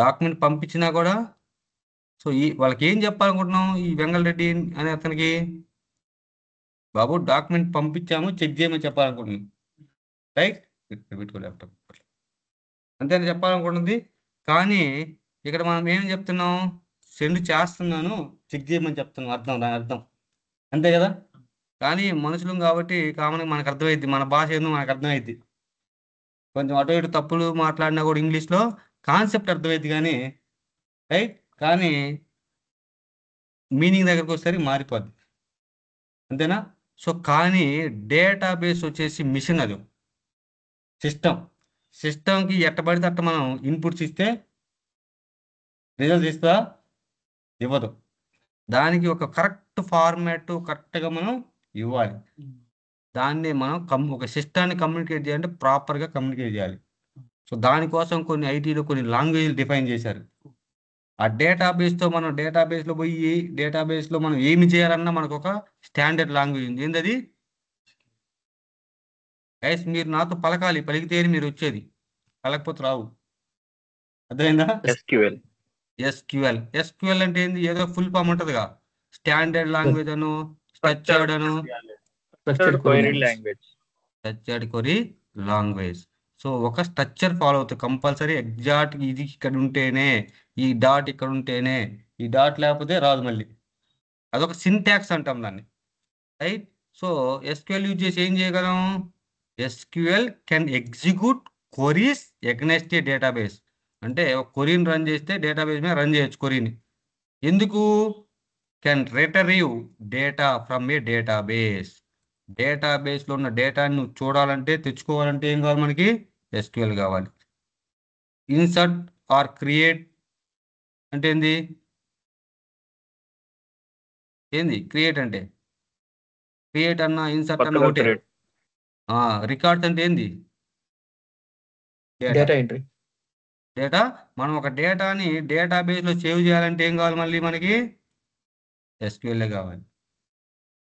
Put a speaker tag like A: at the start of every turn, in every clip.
A: Document పంపించినా కూడా so వాళ్ళకి ఏం చెప్పాలనుకుంటున్నాం ఈ వెంగళరెడ్డి అనే అతనికి, బాబు డాక్యుమెంట్ పంపించాము చెక్ చేయమని చెప్పాలనుకుంటున్నాం, రైట్? ల్యాప్టాప్ అంతేనా చెప్పాలనుకుంటుంది. కానీ ఇక్కడ మనం ఏం చెప్తున్నాం, సెండ్ చేస్తున్నాను చెక్ చేయమని చెప్తున్నాం, దాని అర్థం అంతే కదా. కానీ మనుషులం కాబట్టి కామన్గా మనకు అర్థమైద్ది, మన భాష ఏందో మనకు అర్థమైద్ది. కొంచెం అటు ఇటు తప్పులు మాట్లాడినా కూడా ఇంగ్లీష్లో కాన్సెప్ట్ అర్థమైద్ది కానీ, రైట్, కానీ మీనింగ్ దగ్గరకు వచ్చేసరికి మారిపోద్ది, అంతేనా. సో కానీ డేటాబేస్ వచ్చేసి మిషన్, అది సిస్టమ్కి ఎట్టబడితే అట్ట మనం ఇన్పుట్స్ ఇస్తే రిజల్ట్స్ ఇస్తా, ఇవ్వదు. దానికి ఒక కరెక్ట్ ఫార్మాట్ కరెక్ట్గా మనం ఇవ్వాలి. దాన్ని మనం ఒక సిస్టాన్ని కమ్యూనికేట్ చేయాలంటే ప్రాపర్గా కమ్యూనికేట్ చేయాలి. సో దానికోసం కొన్ని ఐటీలో కొన్ని లాంగ్వేజ్లు డిఫైన్ చేశారు. ఆ మనం డేటాబేస్లో పోయి డేటాబేస్లో మనం ఏమి చేయాలన్నా మనకు ఒక స్టాండర్డ్ లాంగ్వేజ్ ఉంది. ఏంటది? గైస్ మీరు నాతో పలకాలి, పలికితేనే మీరు వచ్చేది, పలకపోతే రావు. అర్థమైందా? ఎస్క్యూఎల్ అంటే ఏంది? ఏదో ఫుల్ ఫామ్ ఉంటుందిగా, స్టాండర్డ్ లాంగ్వేజ్ అను, స్ట్రక్చర్డ్ అను,
B: స్ట్రక్చర్డ్
A: క్వరీ లాంగ్వేజ్. సో ఒక స్ట్రక్చర్ ఫాలో అవుతుంది కంపల్సరీ, ఎగ్జాక్ట్ ఇది ఇక్కడ ఉంటేనే, ఈ డాట్ ఇక్కడ ఉంటేనే, ఈ డాట్ లేకపోతే రాదు మళ్ళీ. అదొక సింటాక్స్ అంటాం దాన్ని, రైట్. సో ఎస్క్యూఎల్ యూజ్ చేసి ఏం చేయగలం? SQL can execute queries against A database. అంటే ఒక క్వరీని రన్ చేస్తే డేటాబేస్ మీద రన్ చేయొచ్చు క్వరీని. ఎందుకు? Can retrieve data from a database. డేటాబేస్లో ఉన్న డేటాని నువ్వు చూడాలంటే, తెచ్చుకోవాలంటే ఏం కావాలి మనకి? ఎస్క్యూఎల్ కావాలి. ఇన్సర్ట్ ఆర్ క్రియేట్ అంటే ఏంది? క్రియేట్ అంటే, క్రియేట్ అన్నా ఇన్సర్ట్ అన్నా ఒకటే. రికార్డ్స్ అంటే ఏంది?
B: Data entry.
A: మనం ఒక డేటాని డేటాబేస్లో సేవ్ చేయాలంటే ఏం కావాలి మళ్ళీ మనకి? ఎస్క్యూఎల్ కావాలి.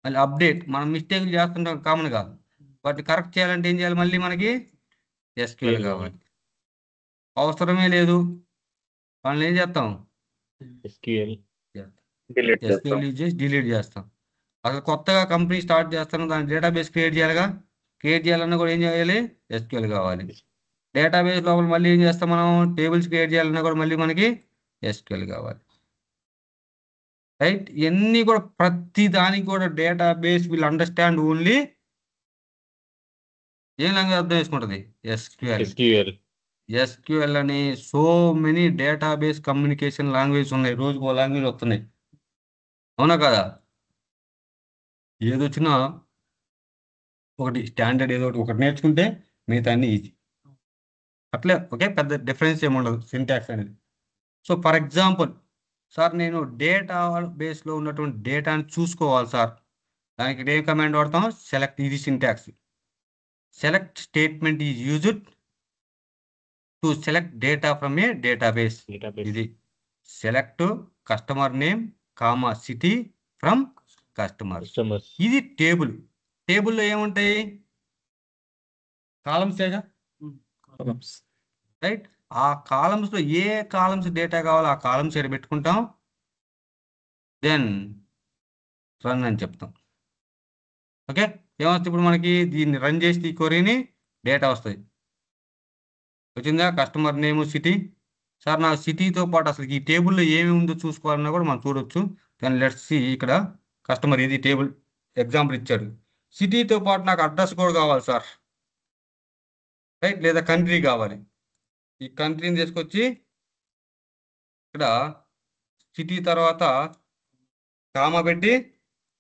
A: మళ్ళీ అప్డేట్, మనం మిస్టేక్లు చేస్తుంటాం కామన్గా, వాటిని కరెక్ట్ చేయాలంటే ఏం చేయాలి మళ్ళీ మనకి? ఎస్క్యూఎల్ కావాలి. అవసరమే లేదు వాళ్ళని ఏం చేస్తాం? ఎస్క్యూఎల్ యూజ్ చేసి డిలీట్ చేస్తాం. అసలు కొత్తగా కంపెనీ స్టార్ట్ చేస్తాను, దాని డేటాబేస్ క్రియేట్ చేయాలిగా, క్రియేట్ చేయాలన్నా కూడా ఏం చేయాలి? ఎస్క్యూఎల్ కావాలి. డేటాబేస్ లోపల మళ్ళీ ఏం చేస్తాం మనం? టేబుల్స్ క్రియేట్ చేయాలన్నా కూడా మళ్ళీ మనకి ఎస్క్యూఎల్ కావాలి, రైట్. ఇవన్నీ కూడా ప్రతి దానికి కూడా డేటాబేస్ విల్ అండర్స్టాండ్ ఓన్లీ ఏం లాంగ్వేజ్ అర్థం చేసుకుంటుంది? ఎస్క్యూఎల్ అని so many database communication language ఉన్నాయి, రోజుకో లాంగ్వేజ్ వస్తున్నాయి, అవునా కదా? ఏదొచ్చినా ఒకటి స్టాండర్డ్, ఏదో ఒకటి నేర్చుకుంటే మిగతా అన్ని ఈజీ. అట్లే ఓకే, పెద్ద డిఫరెన్స్ ఏమి ఉండదు సింటాక్స్ అనేది. సో ఫర్ ఎగ్జాంపుల్ సార్, నేను డేటా బేస్లో ఉన్నటువంటి డేటాని చూసుకోవాలి సార్, దానికి ఏ కమాండ్ వాడతాం? సెలెక్ట్. ఇది syntax. Select statement is used to select data from a database. ఇది select customer name comma city from customer. ఇది టేబుల్లో ఏముంటాయి? కాలమ్సేగా, రైట్. ఆ కాలమ్స్లో ఏ కాలమ్స్ డేటా కావాలో ఆ కాలమ్స్ ఇక్కడ పెట్టుకుంటాం, దెన్ రన్ అని చెప్తాం. ఓకే, ఏమొస్తుంది ఇప్పుడు మనకి? దీన్ని రన్ చేసి ఈ క్వరీని డేటా వస్తుంది. వచ్చిందా? Customer name city. సార్ నాకు సిటీతో పాటు అసలు ఈ టేబుల్లో ఏమి ఉందో చూసుకోవాలన్నా కూడా మనం చూడొచ్చు. కానీ లెట్స్ సి, ఇక్కడ కస్టమర్ ఇది టేబుల్ ఎగ్జాంపుల్ ఇచ్చాడు, సిటీతో పాటు నాకు అడ్రస్ కూడా కావాలి సార్, రైట్, లేదా కంట్రీ కావాలి. ఈ కంట్రీని తీసుకొచ్చి ఇక్కడ సిటీ తర్వాత కామా పెట్టి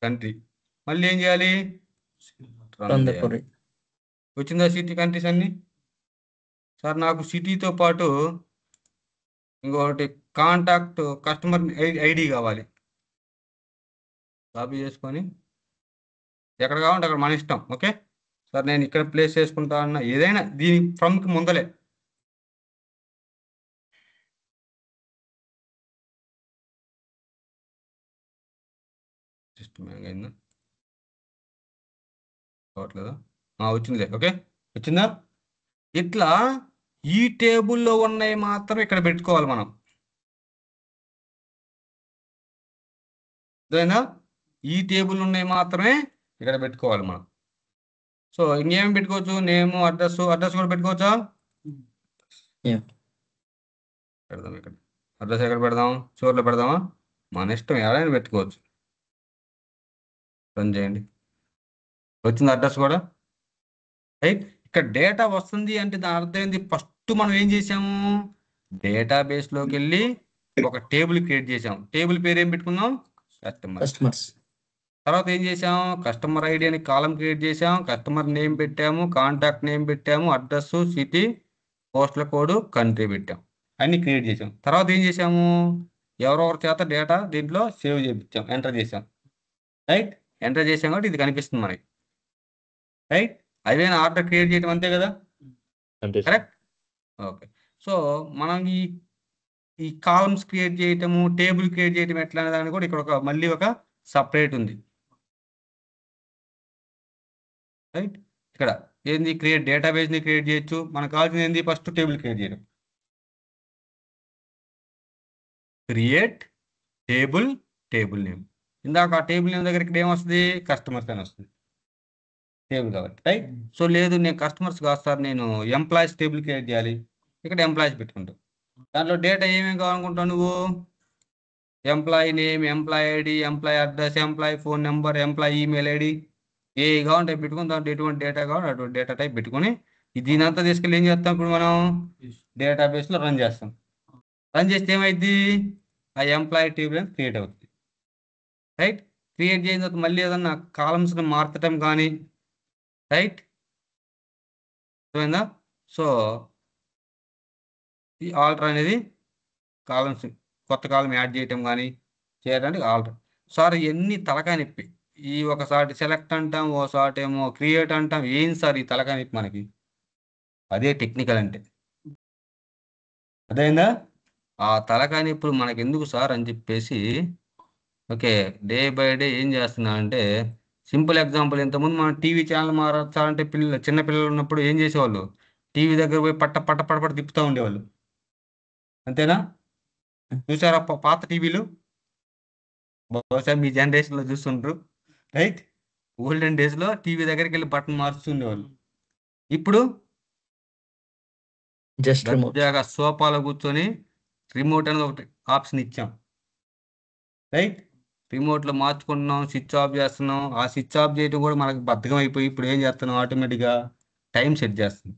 A: కంట్రీ, మళ్ళీ ఏం చేయాలి? రన్ చేయాలి. వచ్చిందా సిటీ కంట్రీస్ అన్ని? సార్ నాకు సిటీతో పాటు ఇంకొకటి కాంటాక్ట్ కస్టమర్ ఐడి కావాలి, కాపీ చేసుకొని ఎక్కడ కావాలంటే అక్కడ మన ఇష్టం. ఓకే సార్, నేను ఇక్కడ ప్లేస్ చేసుకుంటా అన్న ఏదైనా దీని ఫ్రమ్కి ముందలే సిస్టమ్ అయిందా కావట్లేదా? వచ్చిందిలే. ఓకే, వచ్చిందా? ఇట్లా ఈ టేబుల్లో ఉన్నాయి మాత్రం ఇక్కడ పెట్టుకోవాలి మనం. అదేనా? ఈ టేబుల్ ఉన్నాయి మాత్రమే ఇక్కడ పెట్టుకోవాలి మనం. సో ఇంకేం పెట్టుకోవచ్చు? నేము, అడ్రస్ కూడా పెట్టుకోవచ్చా? పెడదాం ఇక్కడ. అడ్రస్ ఎక్కడ పెడదాం? చివర్లో పెడదామా? మన ఇష్టం, ఎవరైనా పెట్టుకోవచ్చు. రన్ చేయండి. వచ్చింది అడ్రస్ కూడా. రైట్. ఇక్కడ డేటా వస్తుంది అంటే దాని అర్థం ఏంది? ఫస్ట్ మనం ఏం చేసాము? డేటాబేస్లోకి వెళ్ళి ఒక టేబుల్ క్రియేట్ చేసాం. టేబుల్ పేరు ఏం పెట్టుకున్నాం? కస్టమర్స్. తర్వాత ఏం చేసాం? కస్టమర్ ఐడి అని కాలం క్రియేట్ చేసాం. కస్టమర్ నేమ్ పెట్టాము, కాంటాక్ట్ నేమ్ పెట్టాము, address, city, postal code, country పెట్టాం. అన్ని క్రియేట్ చేసాం. తర్వాత ఏం చేసాము? ఎవరొకరి చేత డేటా దీంట్లో సేవ్ చేయించాం, ఎంటర్ చేసాం. రైట్. ఎంటర్ చేసాం కాబట్టి ఇది కనిపిస్తుంది మనకి. రైట్. అదేనా ఆర్డర్ క్రియేట్ చేయడం, అంతే కదా? కరెక్ట్. ఓకే. సో మనం ఈ కాలమ్స్ క్రియేట్ చేయటము, టేబుల్ క్రియేట్ చేయటం ఎట్లా అనే దాన్ని కూడా ఇక్కడ మళ్ళీ ఒక సపరేట్ ఉంది. రైట్. ఇక్కడ ఏంది? డేటాబేస్ని క్రియేట్ చేయొచ్చు. మనకు కావాల్సింది ఏంది? ఫస్ట్ టేబుల్ క్రియేట్ చేయడం. Create table name. ఇందాక ఆ టేబుల్ నేమ్ దగ్గర ఇక్కడ ఏమొస్తుంది? కస్టమర్స్ అని వస్తుంది, టేబుల్ కాబట్టి. రైట్. సో లేదు, నేను కస్టమర్స్ కాదు సార్, నేను ఎంప్లాయీస్ టేబుల్ క్రియేట్ చేయాలి. ఇక్కడ ఎంప్లాయీస్ పెట్టుకుంటావు. దాంట్లో డేటా ఏమేమి కావాలనుకుంటావు నువ్వు? Employee name, employee ID, employee address, employee phone number, employee email ID, ఏ కావాలంటే పెట్టుకుని దాంట్లో ఎటువంటి డేటా కావాలి అటువంటి డేటా టైప్ పెట్టుకుని దీనంతా తీసుకెళ్ళి ఏం చేస్తాం? ఇప్పుడు మనం డేటాబేస్లో రన్ చేస్తాం. రన్ చేస్తే ఏమైంది? ఆ ఎంప్లాయీ టేబుల్ అని క్రియేట్ అవుతుంది. రైట్. క్రియేట్ చేసిన తర్వాత మళ్ళీ ఏదన్నా కాలమ్స్ని మార్చడం కానీ, రైట్, అర్థమైందా? సో ఈ ఆల్టర్ అనేది కాలమ్స్, కొత్త కాలం యాడ్ చేయటం కానీ చేయడానికి ఆల్టర్. సార్ ఎన్ని తలకాయ నొప్పి. ఈ ఒకసారి సెలెక్ట్ అంటాం, ఓసారి ఏమో క్రియేట్ అంటాం. ఏం సార్ ఈ తలకాయ నొప్పి మనకి? అదే టెక్నికల్ అంటే. అదేందా? ఆ తలకాయ నొప్పులు మనకి ఎందుకు సార్ అని చెప్పేసి, ఓకే, డే బై డే ఏం చేస్తున్నా అంటే, సింపుల్ ఎగ్జాంపుల్, ఇంతకుముందు మనం టీవీ ఛానల్ మారాలంటే చిన్న పిల్లలు ఉన్నప్పుడు ఏం చేసేవాళ్ళు? టీవీ దగ్గర పోయి పట్ట తిప్పుతూ ఉండేవాళ్ళు, అంతేనా? చూసారా పాత టీవీలు? బహుశా మీ జనరేషన్లో చూస్తుంటారు. రైట్. ఓల్డెన్ డేస్లో టీవీ దగ్గరికి వెళ్ళి బటన్ మార్చుతుండేవాళ్ళు. ఇప్పుడు జస్ట్ దర్జాగా సోఫాలో కూర్చొని రిమోట్ అనేది ఒకటి ఆప్షన్ ఇచ్చాం. రైట్. రిమోట్లో మార్చుకుంటున్నాం, స్విచ్ ఆఫ్ చేస్తున్నాం. ఆ స్విచ్ ఆఫ్ చేయడం కూడా మనకు బద్ధకం అయిపోయి ఇప్పుడు ఏం చేస్తున్నాం? ఆటోమేటిక్గా టైం సెట్ చేస్తుంది.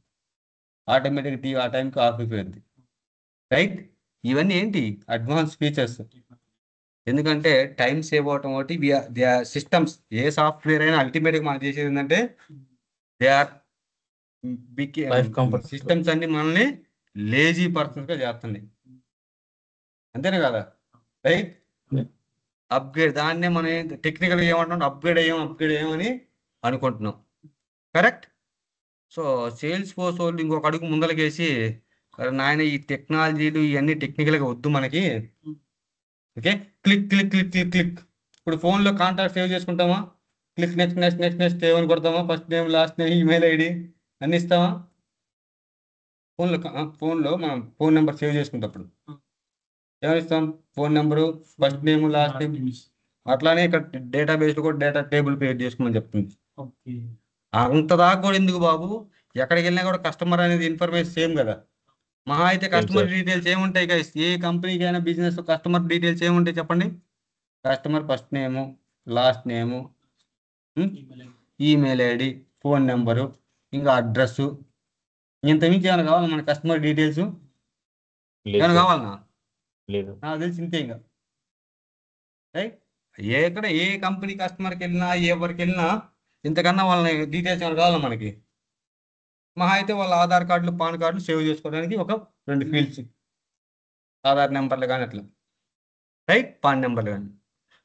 A: ఆటోమేటిక్గా టీవీ ఆ టైంకి ఆఫ్ అయిపోయింది. రైట్. ఇవన్నీ ఏంటి? Advance features. ఎందుకంటే టైం సేవ్ అవటం ఒకటి. సిస్టమ్స్, ఏ సాఫ్ట్వేర్ అయినా అల్టిమేట్గా మనం చేసేది ఏంటంటే దే ఆర్ సిస్టమ్స్ అన్ని మనల్ని లేజీ పర్సన్స్గా చేస్తున్నాయి, అంతేనే కదా? రైట్. అప్గ్రేడ్, దాన్నే మనం టెక్నికల్గా ఏమంటున్నాం? అప్గ్రేడ్ అయ్యామని అనుకుంటున్నాం. కరెక్ట్. సో సేల్స్ ఫోర్స్ వాళ్ళు ఇంకొక అడుగు ముందలకేసి, నాయన ఈ టెక్నాలజీలు ఇవన్నీ టెక్నికల్గా వద్దు మనకి. Okay, click click click click click. ఇప్పుడు ఫోన్లో కాంటాక్ట్ సేవ్ చేసుకుంటామా? Click, next next next next save అని కొడతామా? First name, last name, email ID అన్ని ఇస్తామా? ఫోన్లో మనం ఫోన్ నెంబర్ సేవ్ చేసుకుంటప్పుడు ఏమిస్తాం? Phone number, first name, last name. అట్లానే ఇక్కడ డేటాబేస్లో కూడా డేటా టేబుల్ క్రియేట్ చేసుకోమని చెప్తుంది. అంత దాకా కూడా ఎందుకు బాబు? ఎక్కడికి వెళ్ళినా కూడా కస్టమర్ అనేది ఇన్ఫర్మేషన్ సేమ్ కదా. మహా అయితే కస్టమర్ డీటెయిల్స్ ఏముంటాయి గైస్? ఏ కంపెనీకి అయినా బిజినెస్ కస్టమర్ డీటెయిల్స్ ఏముంటాయి చెప్పండి? కస్టమర్ ఫస్ట్ నేము, లాస్ట్ నేము, ఈమెయిల్ ఐడి, ఫోన్ నెంబరు, ఇంకా అడ్రస్సు. ఇంతకుమించి ఏమైనా కావాలా మన కస్టమర్ డీటెయిల్స్? ఏమైనా కావాలన్నా? లేదు, నాకు తెలిసి ఇంతే. ఇంకా రైట్. ఏ కంపెనీ కస్టమర్కి వెళ్ళినా, ఎవరికి వెళ్ళినా ఇంతకన్నా వాళ్ళ డీటెయిల్స్ ఏమైనా కావాలా మనకి? మహా అయితే వాళ్ళ ఆధార్ కార్డులు, పాన్ కార్డులు సేవ్ చేసుకోవడానికి ఒక 2 ఫీల్డ్స్, ఆధార్ నెంబర్లు కానీ అట్లా, రైట్, పాన్ నెంబర్లు కానీ.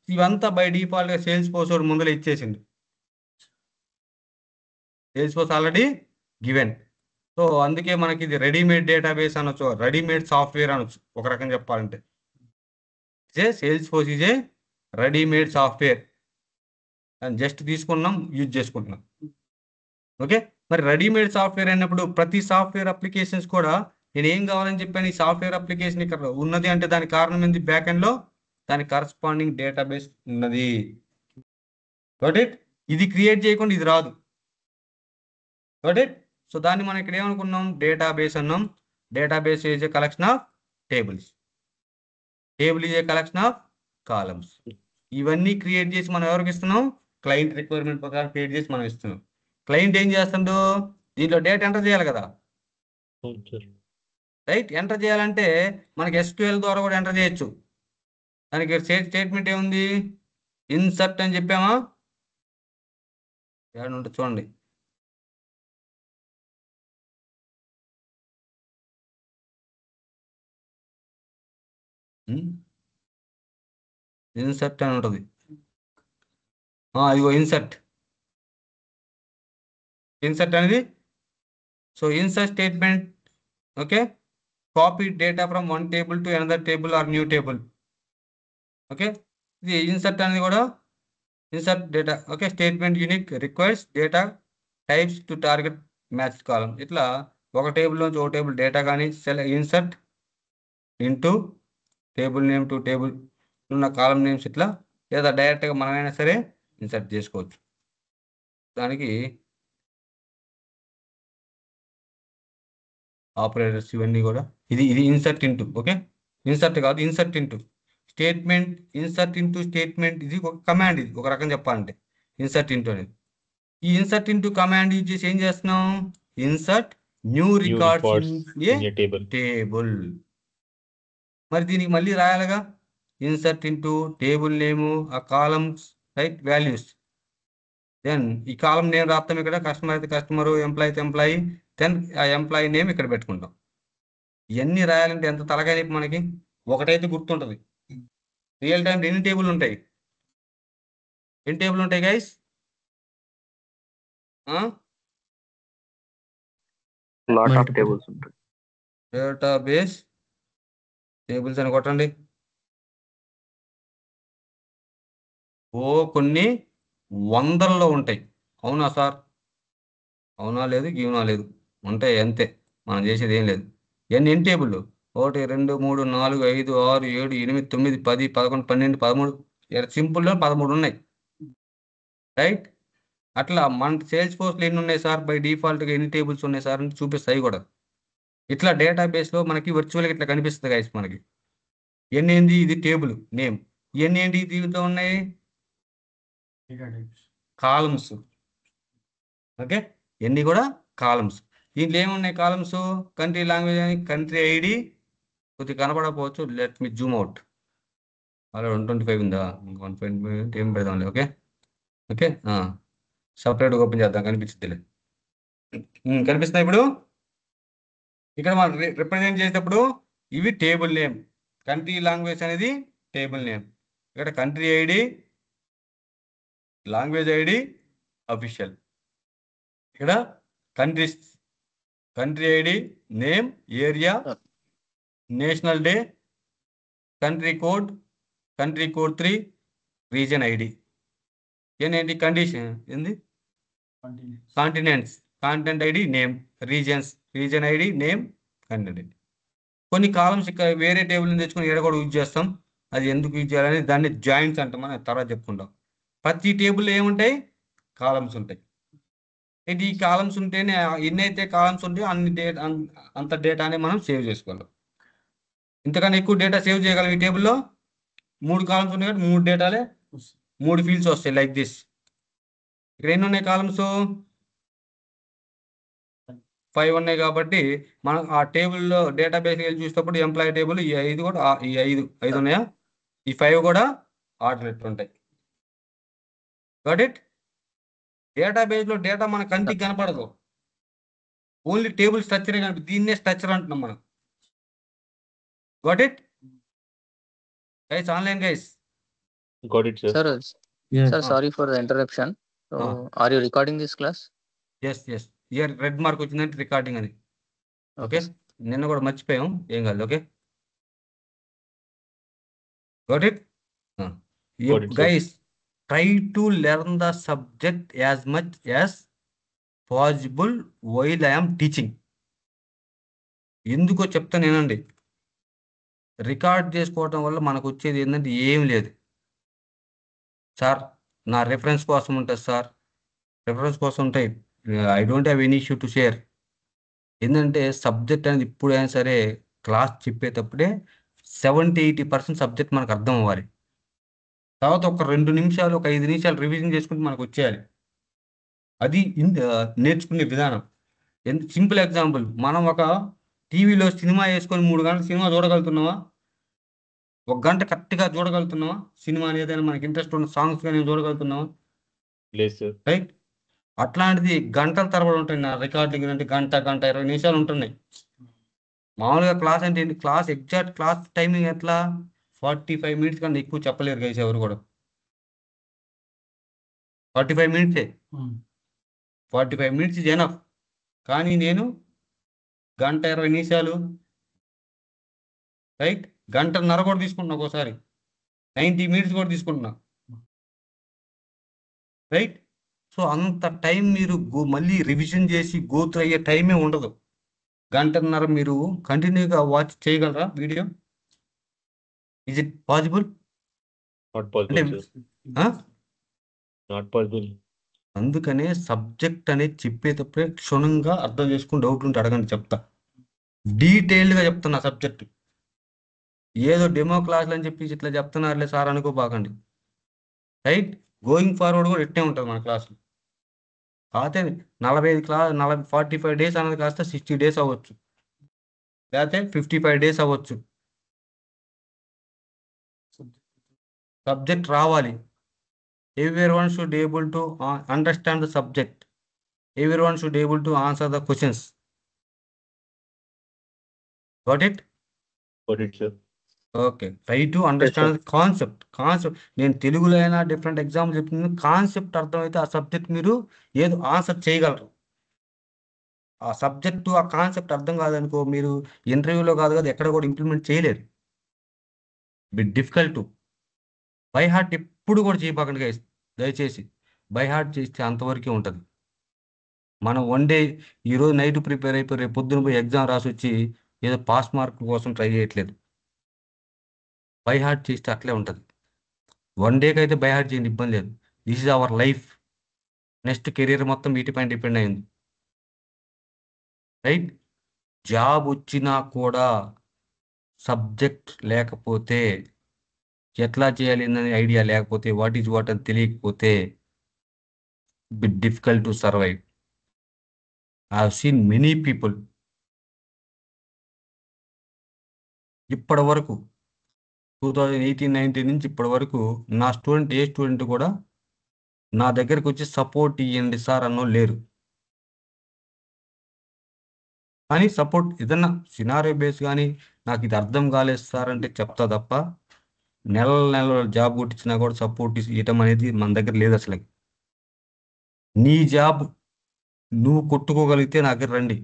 A: ఇవంతా బై డిఫాల్ట్గా సేల్స్ ఫోర్స్ వాడు ముందర ఇచ్చేసింది. Sales force already given. So అందుకే మనకి ఇది రెడీమేడ్ డేటాబేస్ అనొచ్చు, రెడీమేడ్ సాఫ్ట్వేర్ అనొచ్చు ఒక రకం చెప్పాలంటే. Sales force is a readymade software అని జస్ట్ తీసుకున్నాం, యూజ్ చేసుకుంటున్నాం. ఓకే, మరి రెడీమేడ్ సాఫ్ట్వేర్ అయినప్పుడు ప్రతి సాఫ్ట్వేర్ అప్లికేషన్స్ కూడా నేను ఏం కావాలని చెప్పాను, ఈ సాఫ్ట్వేర్ అప్లికేషన్ ఇక్కడ ఉన్నది అంటే దానికి కారణం ఏంది, బ్యాక్ ఎండ్ లో దాని కరస్పాండింగ్ డేటాబేస్ ఉన్నది. Got it? ఇది క్రియేట్ చేయకుండా ఇది రాదు. Got it? సో దాన్ని మనం ఇక్కడ ఏమనుకున్నాం, డేటాబేస్ అన్నాం. Database is a collection of tables. Table is a collection of columns. ఇవన్నీ క్రియేట్ చేసి మనం ఎవరికి ఇస్తున్నాం, క్లయింట్ రిక్వైర్మెంట్ ప్రకారం క్రియేట్ చేసి మనం ఇస్తున్నాం. క్లయింట్ ఏం చేస్తుందో దీంట్లో డేటా ఎంటర్ చేయాలి కదా, రైట్? ఎంటర్ చేయాలంటే మనకి SQL ద్వారా కూడా ఎంటర్ చేయొచ్చు. దానికి స్టేట్మెంట్ ఏముంది, ఇన్సర్ట్ అని చెప్పామా, ఉంటుంది చూడండి. ఇన్సర్ట్ అని ఉంటుంది. ఇదిగో ఇన్సర్ట్ అనేది. So insert statement, okay, copy data from one table to another table or new table. Okay, ఇది ఇన్సర్ట్ అనేది కూడా insert data. Okay, statement unique requires data types to target match column. ఇట్లా ఒక table నుంచి ఒక table data కానీ insert into table name to table ఉన్న column names ఇట్లా, లేదా డైరెక్ట్గా మనమైనా సరే ఇన్సర్ట్ చేసుకోవచ్చు. దానికి ఆపరేటర్స్ ఇవన్నీ కూడా ఇది ఇన్సర్ట్ ఇంటూ. ఓకే, ఇన్సర్ట్ కాదు, insert into statement. Insert into statement ఇది ఒక కమాండ్, ఇది ఒక రకం చెప్పాలంటే ఇన్సర్ట్ ఇంటూ అనేది. ఈ ఇన్సర్ట్ ఇంటూ కమాండ్ యూజ్ చేసి ఏం చేస్తున్నాం, insert new records in a table. మరి దీనికి మళ్ళీ రాయాలిగా, ఇన్సర్ట్ ఇంటూ టేబుల్ నేము ఆ కాలమ్స్, రైట్, వాల్యూస్. దెన్ ఈ కాలం నేమ్ రాస్తాం ఇక్కడ, కస్టమర్ అయితే కస్టమర్, ఎంప్లాయ్ అయితే ఎంప్లాయీ, దెన్ ఆ ఎంప్లాయీ నేమ్ ఇక్కడ పెట్టుకుంటాం. ఇవన్నీ రాయాలంటే ఎంత తలకాయ మనకి, ఒకటైతే గుర్తుంటుంది. రియల్ టైం ఎన్ని టేబుల్ ఉంటాయి, ఎన్ని టేబుల్ ఉంటాయి గైస్?
B: లాట్ ఆఫ్ టేబుల్స్ ఉంటాయి.
A: డేటాబేస్ టేబుల్స్ అని కొట్టండి. కొన్ని వందల్లో ఉంటాయి. అవునా సార్? అవునా లేదు, గీవునా లేదు, ఉంటాయి అంతే, మనం చేసేది ఏం లేదు. ఎన్ని టేబుల్, 1 2 3 4 5 6 7 8 9 10 11 12 13, సింపుల్లో 13 ఉన్నాయి, రైట్? అట్లా మన సేల్స్ ఫోర్స్లో ఎన్ని ఉన్నాయి సార్, బై డిఫాల్ట్గా ఎన్ని టేబుల్స్ ఉన్నాయి సార్ అని చూపిస్తాయి కూడా. ఇట్లా డేటాబేస్లో మనకి వర్చువల్గా ఇట్లా కనిపిస్తుంది గైస్ మనకి. ఎన్ని ఏంది, ఇది టేబుల్ నేమ్. ఎన్ని ఏంటి దీంట్లో ఉన్నాయి, కాలమ్స్. ఓకే, ఎన్ని కూడా కాలమ్స్. దీంట్లో ఏమున్నాయి కాలమ్స్, కంట్రీ లాంగ్వేజ్ అని, కంట్రీ ఐడి కొద్దిగా కనపడకపోవచ్చు, లెట్ మీ జూమ్ అవుట్. అలా 125 ఉందా, 120 ఏం పెడదాంలే. ఓకే ఓకే, సపరేట్గా ఓపెన్ చేద్దాం, కనిపించద్దులే. కనిపిస్తున్నాయి ఇప్పుడు. ఇక్కడ మనం రిప్రజెంట్ చేసేటప్పుడు ఇవి టేబుల్ నేమ్, కంట్రీ లాంగ్వేజ్ అనేది టేబుల్ నేమ్, ఇక్కడ country ID, language ID, official. ఇక్కడ countries, country ID, name, area, national day, country code 3, region ID. ఏంటి కండిషన్ ఏంది, continents, content ID, name, regions, reason ID, name, content ID. కొన్ని columns ఇక్కడ వేరే table నుంచి తెచ్చుకొని ఇక్కడ కూడా యూజ్ చేస్తాం. అది ఎందుకు యూజ్ చేయాలని దాన్ని జాయింట్స్ అంటాం, మనం తర్వాత చెప్పుకుంటాం. ప్రతి టేబుల్లో ఏముంటాయి, కాలమ్స్ ఉంటాయి. ఇది ఈ కాలమ్స్ ఉంటేనే, ఎన్నైతే కాలమ్స్ ఉంటాయో అన్ని డేటా, అంత డేటాని మనం సేవ్ చేసుకోవాలి. ఇంతకన్నా ఎక్కువ డేటా సేవ్ చేయగలం ఈ టేబుల్లో. 3 కాలమ్స్ ఉన్నాయి కాబట్టి 3 డేటాలే, 3 ఫీల్డ్స్ వస్తాయి లైక్ దిస్. ఇక్కడ ఎన్ని ఉన్నాయి కాలమ్స్, 5 ఉన్నాయి కాబట్టి మనం ఆ టేబుల్లో డేటాబేస్ వెళ్ళి చూసేటప్పుడు ఎంప్లాయీ టేబుల్ ఈ 5 కూడా, ఈ 5 ఉన్నాయా, ఈ 5 కూడా ఆర్డర్ ఉంటాయి. Got it? డేటాబేస్లో డేటా మన కంటికి కనపడదు, ఓన్లీ టేబుల్ స్ట్రక్చరే కనిపి, దీన్నే స్ట్రక్చర్ అంటున్నాం మనం. Got it guys, online guys?
B: Got it, sir.
C: Sir, sorry for the interruption. So, are you recording this class?
A: Yes here red mark వచ్చిందంటే రికార్డింగ్ అని. ఓకే, నిన్న కూడా మర్చిపోయాం, ఏం కాదు. Okay, got it?
B: Got it, sir.
A: Guys, try to learn the subject as much as possible while I'm teaching. ఎందుకో చెప్తానేనండి. Record చేసుకోవటం వల్ల మనకు వచ్చేది ఏంటంటే ఏం లేదు సార్. నా రెఫరెన్స్ కోసం ఉంటుంది సార్, రెఫరెన్స్ కోసం ఉంటాయి. I don't have any issue to share. ఏంటంటే సబ్జెక్ట్ అనేది ఇప్పుడైనా సరే క్లాస్ చెప్పేటప్పుడే 70-80% సబ్జెక్ట్ మనకు అర్థం అవ్వాలి. తర్వాత ఒక 2 నిమిషాలు, ఒక 5 నిమిషాలు రివిజన్ చేసుకుంటే మనకు వచ్చేయాలి. అది నేర్చుకునే విధానం. సింపుల్ ఎగ్జాంపుల్, మనం ఒక టీవీలో సినిమా వేసుకొని 3 గంటలు సినిమా చూడగలుగుతున్నావా? 1 గంట కరెక్ట్గా చూడగలుగుతున్నావా? సినిమా ఏదైనా మనకి ఇంట్రెస్ట్ ఉన్న సాంగ్స్ కానీ చూడగలుగుతున్నావా?
B: లేదు సార్.
A: రైట్. అట్లాంటిది గంటల తరబడి ఉంటాయి. నా రికార్డింగ్ అంటే గంట 20 నిమిషాలు ఉంటున్నాయి. మామూలుగా క్లాస్ అంటే ఏంటి? క్లాస్ ఎగ్జాక్ట్ క్లాస్ టైమింగ్ ఎట్లా 45 మినిట్స్ కన్నా ఎక్కువ చెప్పలేరు గైస్ ఎవరు కూడా. 45 మినిట్సే. 45 మినిట్స్ ఇస్ ఎనఫ్. కానీ నేను గంట 20 నిమిషాలు, రైట్, గంటన్నర కూడా తీసుకుంటున్నా, ఒక్కోసారి 90 మినిట్స్ కూడా తీసుకుంటున్నా, రైట్. సో అంత టైం మీరు మళ్ళీ రివిజన్ చేసి గోత్రు అయ్యే టైమే ఉండదు. గంటన్నర మీరు కంటిన్యూగా వాచ్ చేయగలరా video? Is it possible?
B: Not
A: అంటే
B: పాసిబుల్ సార్. Not possible.
A: అందుకనే సబ్జెక్ట్ అనేది చెప్పేటప్పుడే క్షుణ్ణంగా అర్థం చేసుకుని డౌట్ ఉంటే అడగండి, చెప్తా. డీటెయిల్డ్గా చెప్తున్నా సబ్జెక్ట్. ఏదో డెమో క్లాసులు అని చెప్పి ఇట్లా చెప్తున్నారులే సార్ అనుకోబాకండి, రైట్. గోయింగ్ ఫార్వర్డ్ కూడా ఇట్టే ఉంటుంది మన క్లాసులు. కాకపోతే 45 డేస్ అన్నది కాస్త 60 డేస్ అవ్వచ్చు, లేకపోతే 55 డేస్ అవ్వచ్చు. సబ్జెక్ట్ రావాలి. Everyone should able to understand the subject. Everyone should able to answer the questions. Got it?
B: Got it, sir.
A: Okay. Try to understand the concept. నేను తెలుగులో అయినా డిఫరెంట్ ఎగ్జాంపుల్ చెప్తున్నాను. కాన్సెప్ట్ అర్థమైతే ఆ సబ్జెక్ట్ మీరు ఏదో ఆన్సర్ చేయగలరు. ఆ సబ్జెక్టు, ఆ కాన్సెప్ట్ అర్థం కాదనుకో, మీరు ఇంటర్వ్యూలో కాదు కదా ఎక్కడ కూడా ఇంప్లిమెంట్ చేయలేరు. Bit difficult. బై హార్ట్ ఎప్పుడు కూడా చేయబాకండి గైస్, దయచేసి. బై హార్ట్ చేస్తే అంతవరకే ఉంటుంది. మనం వన్ డే ఈరోజు నైట్ ప్రిపేర్ అయిపోయి రేపు పొద్దున పోయి ఎగ్జామ్ రాసి వచ్చి ఏదో పాస్ మార్క్ కోసం ట్రై చేయట్లేదు. బై హార్ట్ చేస్తే అట్లే ఉంటుంది. వన్ డేకి అయితే బై హార్ట్ చేయండి, ఇబ్బంది లేదు. This is our life. Next career మొత్తం వీటిపైన డిపెండ్ అయింది, రైట్. జాబ్ వచ్చినా కూడా సబ్జెక్ట్ లేకపోతే, ఎట్లా చేయాలి అనే ఐడియా లేకపోతే, వాట్ ఈజ్ వాట్ అని తెలియకపోతే bit difficult to survive. I have seen many people ఇప్పటి వరకు 2018-19 నుంచి ఇప్పటి వరకు నా స్టూడెంట్, ఏ స్టూడెంట్ కూడా నా దగ్గరికి వచ్చి సపోర్ట్ ఇవ్వండి సార్ అన్నో లేరు. కానీ సపోర్ట్ ఏదన్నా సినారియో బేస్ కానీ నాకు ఇది అర్థం కాలేదు సార్ అంటే చెప్తా తప్ప, నెల జాబ్ కొట్టించినా కూడా సపోర్ట్ ఇవ్వటం అనేది మన దగ్గర లేదు అసలు. నీ జాబ్ నువ్వు కొట్టుకోగలిగితే నా దగ్గర రండి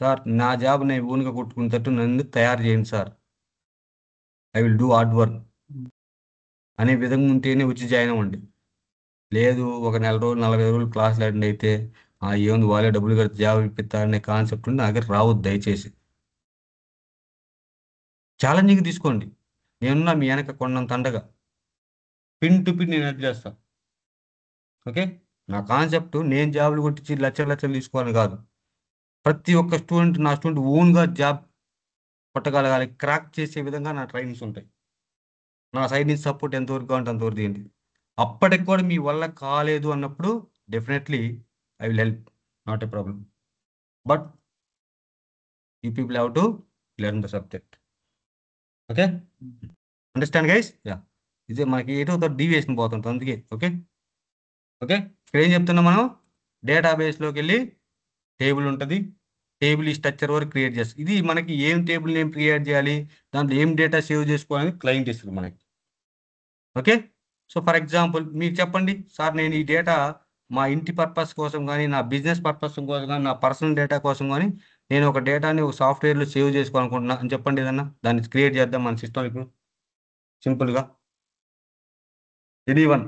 A: సార్, నా జాబ్ నేను ఓన్గా కొట్టుకునేటట్టు నన్ను తయారు చేయండి sir, I will do hard work అనే విధంగా ఉంటేనే వచ్చి జాయిన్ అవ్వండి. లేదు ఒక నెల రోజులు 40 రోజులు క్లాసులు అటెండ్ అయితే ఏముంది వాళ్ళే డబ్బులు కడితే జాబ్ ఇప్పిస్తారనే కాన్సెప్ట్ ఉండి నా దగ్గర రావద్దు దయచేసి. ఛాలెంజింగ్ తీసుకోండి. నేనున్నా మీ వెనక కొన్నంత అండగా, పిన్ టు పిన్ నేను హెల్ప్ చేస్తాను. ఓకే. నా కాన్సెప్ట్ నేను జాబులు కొట్టించి లక్షలు తీసుకోవాలని కాదు. ప్రతి ఒక్క స్టూడెంట్, నా స్టూడెంట్ ఓన్గా జాబ్ కొట్టగలగాలి, క్రాక్ చేసే విధంగా నా ట్రైనింగ్స్ ఉంటాయి. నా సైడ్ నుంచి సపోర్ట్ ఎంతవరకు అంటే అంతవరకు ఏంటి. అప్పటికి కూడా మీ వల్ల కాలేదు అన్నప్పుడు definitely I will help, not a problem. But you people have to learn the subject. Okay, understand guys? Yeah, ఇదే మనకి ఏటో డీవియేషన్ పోతుంటుంది అందుకే. Okay okay. ఇక్కడ ఏం చెప్తున్నాం మనం? డేటాబేస్లోకి వెళ్ళి టేబుల్ ఉంటుంది, టేబుల్ ఈ స్ట్రక్చర్ వరకు క్రియేట్ చేస్తుంది. ఇది మనకి ఏం టేబుల్ నేమ్ క్రియేట్ చేయాలి, దాంట్లో ఏం డేటా సేవ్ చేసుకోవాలని క్లయింట్ ఇస్తుంది మనకి. ఓకే. సో ఫర్ ఎగ్జాంపుల్ మీకు చెప్పండి సార్, నేను ఈ డేటా మా ఇంటి పర్పస్ కోసం కానీ, నా బిజినెస్ పర్పస్ కోసం కానీ, నా పర్సనల్ డేటా కోసం కానీ నేను ఒక డేటాని ఒక సాఫ్ట్వేర్లో సేవ్ చేసుకోవాలనుకుంటున్నా అని చెప్పండి. ఏదన్నా దాన్ని క్రియేట్ చేద్దాం మన సిస్టమ్ ఇప్పుడు సింపుల్గా. ఎనీ వన్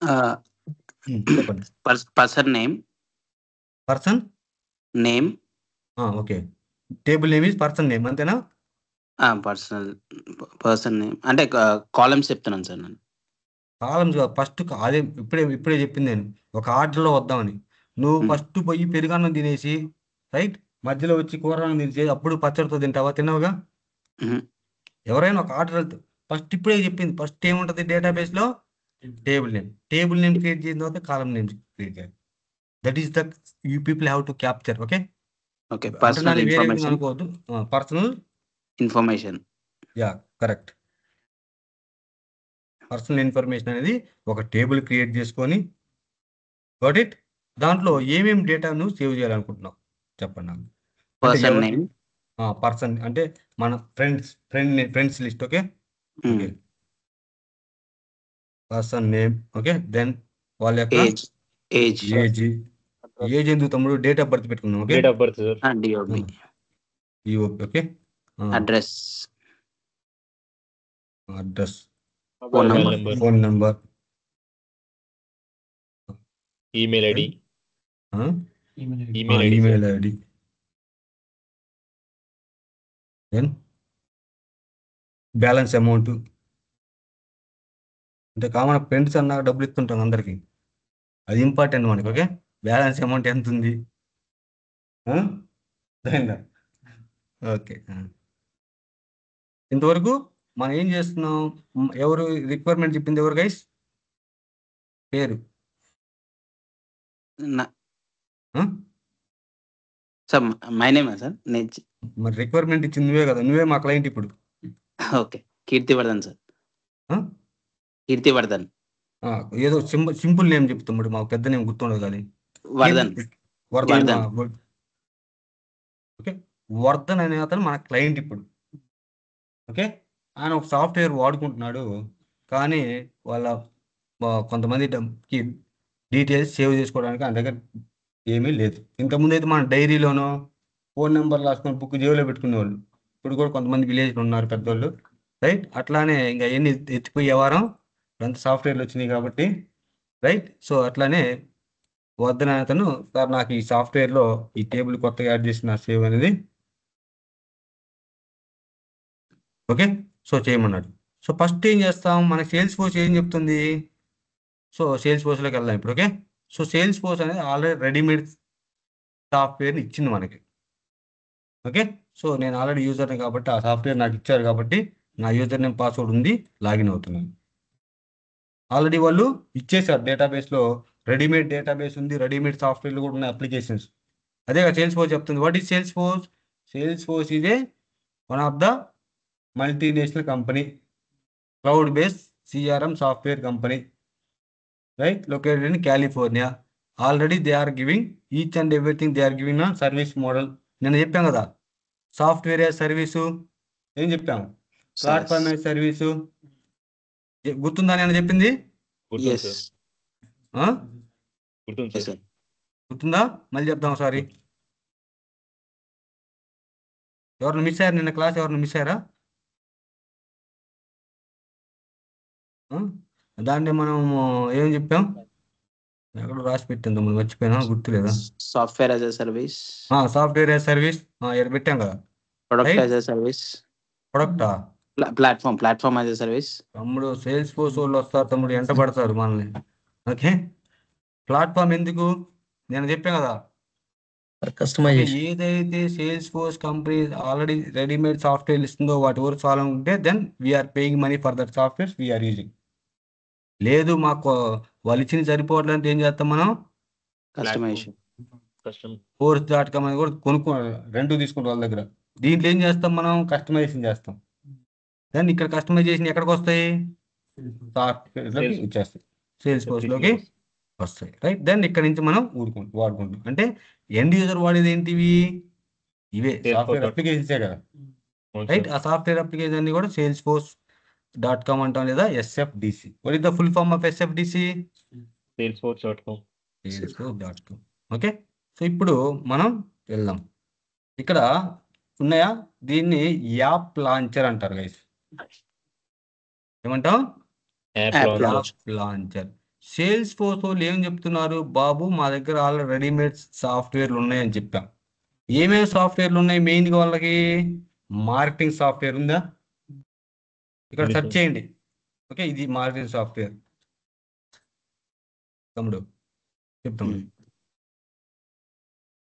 A: చెప్పండి.
D: Person name
A: person okay. Table name is person name అంతేనా?
D: పర్సన్ నేమ్ అంటే కాలమ్స్ చెప్తున్నాను సార్ నేను.
A: కాలమ్స్ ఫస్ట్ అదే ఇప్పుడే చెప్పింది నేను ఒక ఆర్డర్లో వద్దామని. నువ్వు ఫస్ట్ పోయి పెరుగన్నం తినేసి రైట్ మధ్యలో వచ్చి కూరన్నం తినేసి అప్పుడు పచ్చడితో తింటావా? తిన్నావుగా. ఎవరైనా ఒక ఆర్డర్ ఫస్ట్ ఇప్పుడే చెప్పింది. ఫస్ట్ ఏముంటుంది డేటాబేస్లో? టేబుల్ నేమ్ క్రియేట్ చేసిన తర్వాత కాలమ్ నేమ్స్ క్రియేట్ చేయాలి. That is the you people have to capture. Okay
D: okay.
A: అంటే
D: పర్సనల్
A: దాన్ని వేరే విధంగా
D: ఇన్ఫర్మేషన్
A: అనుకోవద్దు. Personal
D: information
A: yeah correct. Personal information అనేది ఒక టేబుల్ క్రియేట్ చేసుకొని గాట్ ఇట్. దాంట్లో ఏమేమి డేటాను సేవ్ చేయాలనుకుంటున్నావు చెప్పండి నాకు. అంటే
D: పర్సన్ నేమ్
A: పర్సన్ అంటే మన friends list. Okay okay person name okay. Then వాళ్ళ యొక్క
D: ఏజ్
A: ఏజ్ ఎందుకు తమ్ముడు? డేట్ ఆఫ్ బర్త్ పెట్టుకున్నాం. Okay
B: date of birth sir.
D: DOB
A: okay
D: address
A: address
D: phone
A: number
B: email ID
A: email ID then balance amount. అంటే common friends అన్నాక డబ్బులు ఇస్తుంటాం అందరికి, అది ఇంపార్టెంట్ మనకి. ఓకే బ్యాలెన్స్ అమౌంట్ ఎంత ఉంది? ఓకే ఇంతవరకు మనం ఏం చేస్తున్నాం? ఎవరు రిక్వైర్మెంట్ చెప్పింది? ఎవరు గైస్ పేరు?
D: Sir my name sir.
A: మరి రిక్వైర్మెంట్ ఇచ్చింది నువ్వే కదా, నువ్వే మా క్లయింట్ ఇప్పుడు.
D: Okay Kirti Vardhan sir. కీర్తివర్ధన్
A: ఏదో సింపుల్ నేమ్ చెప్తాడు, మాకు పెద్ద నేమ్ గుర్తుండదు కానీ.
D: వర్ధన్
A: ఓకే వర్ధన్ అనే అతను మన క్లయింట్ ఇప్పుడు. ఓకే ఆయన ఒక సాఫ్ట్వేర్ వాడుకుంటున్నాడు, కానీ వాళ్ళ కొంతమంది డీటెయిల్స్ సేవ్ చేసుకోవడానికి ఆయన దగ్గర ఏమీ లేదు. ఇంతకుముందు అయితే మన డైరీలోనో ఫోన్ నెంబర్ రాసుకొని బుక్ జేబులో పెట్టుకునేవాళ్ళు. ఇప్పుడు కూడా కొంతమంది విలేజ్లో ఉన్నారు పెద్దోళ్ళు రైట్. అట్లానే ఇంకా అవన్నీ ఎత్తిపోయే వారం అంత సాఫ్ట్వేర్లు వచ్చినాయి కాబట్టి రైట్. సో అట్లానే వద్దన అతను సార్ నాకు ఈ సాఫ్ట్వేర్లో ఈ టేబుల్ కొత్తగా యాడ్ చేసిన సేవ్ అనేది ఓకే సో చేయమన్నాడు. సో ఫస్ట్ ఏం చేస్తాం? మన సేల్స్ ఫోర్స్ ఏం చెప్తుంది? సో సేల్స్ ఫోర్స్లోకి వెళ్దాం ఇప్పుడు. ఓకే సో సేల్స్ ఫోర్స్ అనేది ఆల్రెడీ రెడీమేడ్ సాఫ్ట్వేర్ని ఇచ్చింది మనకి. ఓకే సో నేను ఆల్రెడీ యూజర్ని కాబట్టి ఆ సాఫ్ట్వేర్ నాకు ఇచ్చారు కాబట్టి నా యూజర్ నేమ్ పాస్వర్డ్ ఉంది, లాగిన్ అవుతున్నాను. ఆల్రెడీ వాళ్ళు ఇచ్చేసారు డేటాబేస్లో. రెడీమేడ్ డేటాబేస్ ఉంది, రెడీమేడ్ సాఫ్ట్వేర్లు కూడా ఉన్నాయి, అప్లికేషన్స్. అదే సేల్స్ ఫోర్స్ చెప్తుంది. What is sales force? Sales force is one of the multinational company, cloud based CRM software company right, located in California. Already they are giving each and everything, they are giving a service model. నేను చెప్పాం కదా software as service. ఏం చెప్పాం? Platform as service. గుర్తుందా నేను చెప్పింది? గుర్తుందా? మళ్ళీ చెప్దాం ఒకసారి. ఎవరిని మిస్ అయ్యారు నిన్న క్లాస్? ఎవరిని మిస్ అయ్యారా? దాన్ని మనం ఏం చెప్పాం? ఎక్కడ రాసి పెట్టిందో మనం మర్చిపోయినా, గుర్తులేదా?
D: Software as a service,
A: software as service ఇక్కడ పెట్టాం కదా.
D: ప్రొడక్ట్ యాజ్ ఎ సర్వీస్,
A: ప్రొడక్టా?
D: Platform as a service.
A: తమ్ముడు సేల్స్ ఫోర్స్ వాళ్ళు వస్తారు తమ్ముడు, ఎంట పడతారు మనల్ని. ఓకే ప్లాట్ఫామ్ ఎందుకు? నేను చెప్పాను కదా
C: కస్టమైజేషన్.
A: ఏదైతే Salesforce company already readymade software ఇస్తుందో వాటి వరకు చాలనుకుంటే then we're paying money for that softwares we're using. లేదు మాకు వాళ్ళు ఇచ్చిన సరిపోవట్లంటే ఏం చేస్తాం మనం?
D: కస్టమైజేషన్
A: Force.com అని కూడా రెండు తీసుకుంటాం వాళ్ళ దగ్గర. దీంట్లో ఏం చేస్తాం మనం? కస్టమైజేషన్ చేస్తాం. దెన్ ఇక్కడ కస్టమైజేషన్ ఎక్కడికి వస్తాయి? సాఫ్ట్వేర్లోకి వచ్చేస్తాయి, సేల్స్ ఫోర్స్లోకి వస్తాయి రైట్. దెన్ ఇక్కడ నుంచి మనం వాడుకుంటాం. అంటే ఎండ్ యూజర్ వాడేది ఏంటివి? ఇవే సాఫ్ట్వేర్ అప్లికేషన్సే కదా రైట్. ఆ సాఫ్ట్వేర్ అప్లికేషన్ అన్ని కూడా Salesforce.com అంటాం, లేదా SFDC. What is the full form of SFDC?
B: Salesforce.com.
A: Salesforce.com. Okay so ఇప్పుడు మనం వెళ్దాం. ఇక్కడ ఉన్నాయా? దీన్ని యాప్ లాంచర్ అంటారు గైస్. ఏమంటాం?
B: App
D: App
B: launcher.
A: App launcher. Salesforce వాళ్ళు ఏం చెప్తున్నారు, బాబు మా దగ్గర ఆల్రెడీ రెడీమేడ్ సాఫ్ట్వేర్లు ఉన్నాయని చెప్పాం. ఏమేమి సాఫ్ట్వేర్లు ఉన్నాయి మెయిన్గా వాళ్ళకి? మార్కెటింగ్ సాఫ్ట్వేర్ ఉందా? ఇక్కడ
B: ఉంది
A: సెర్చ్
B: సార్.
A: చేయండి. ఓకే, ఇది మార్కెటింగ్ సాఫ్ట్వేర్. తమ్ముడు చెప్తాము,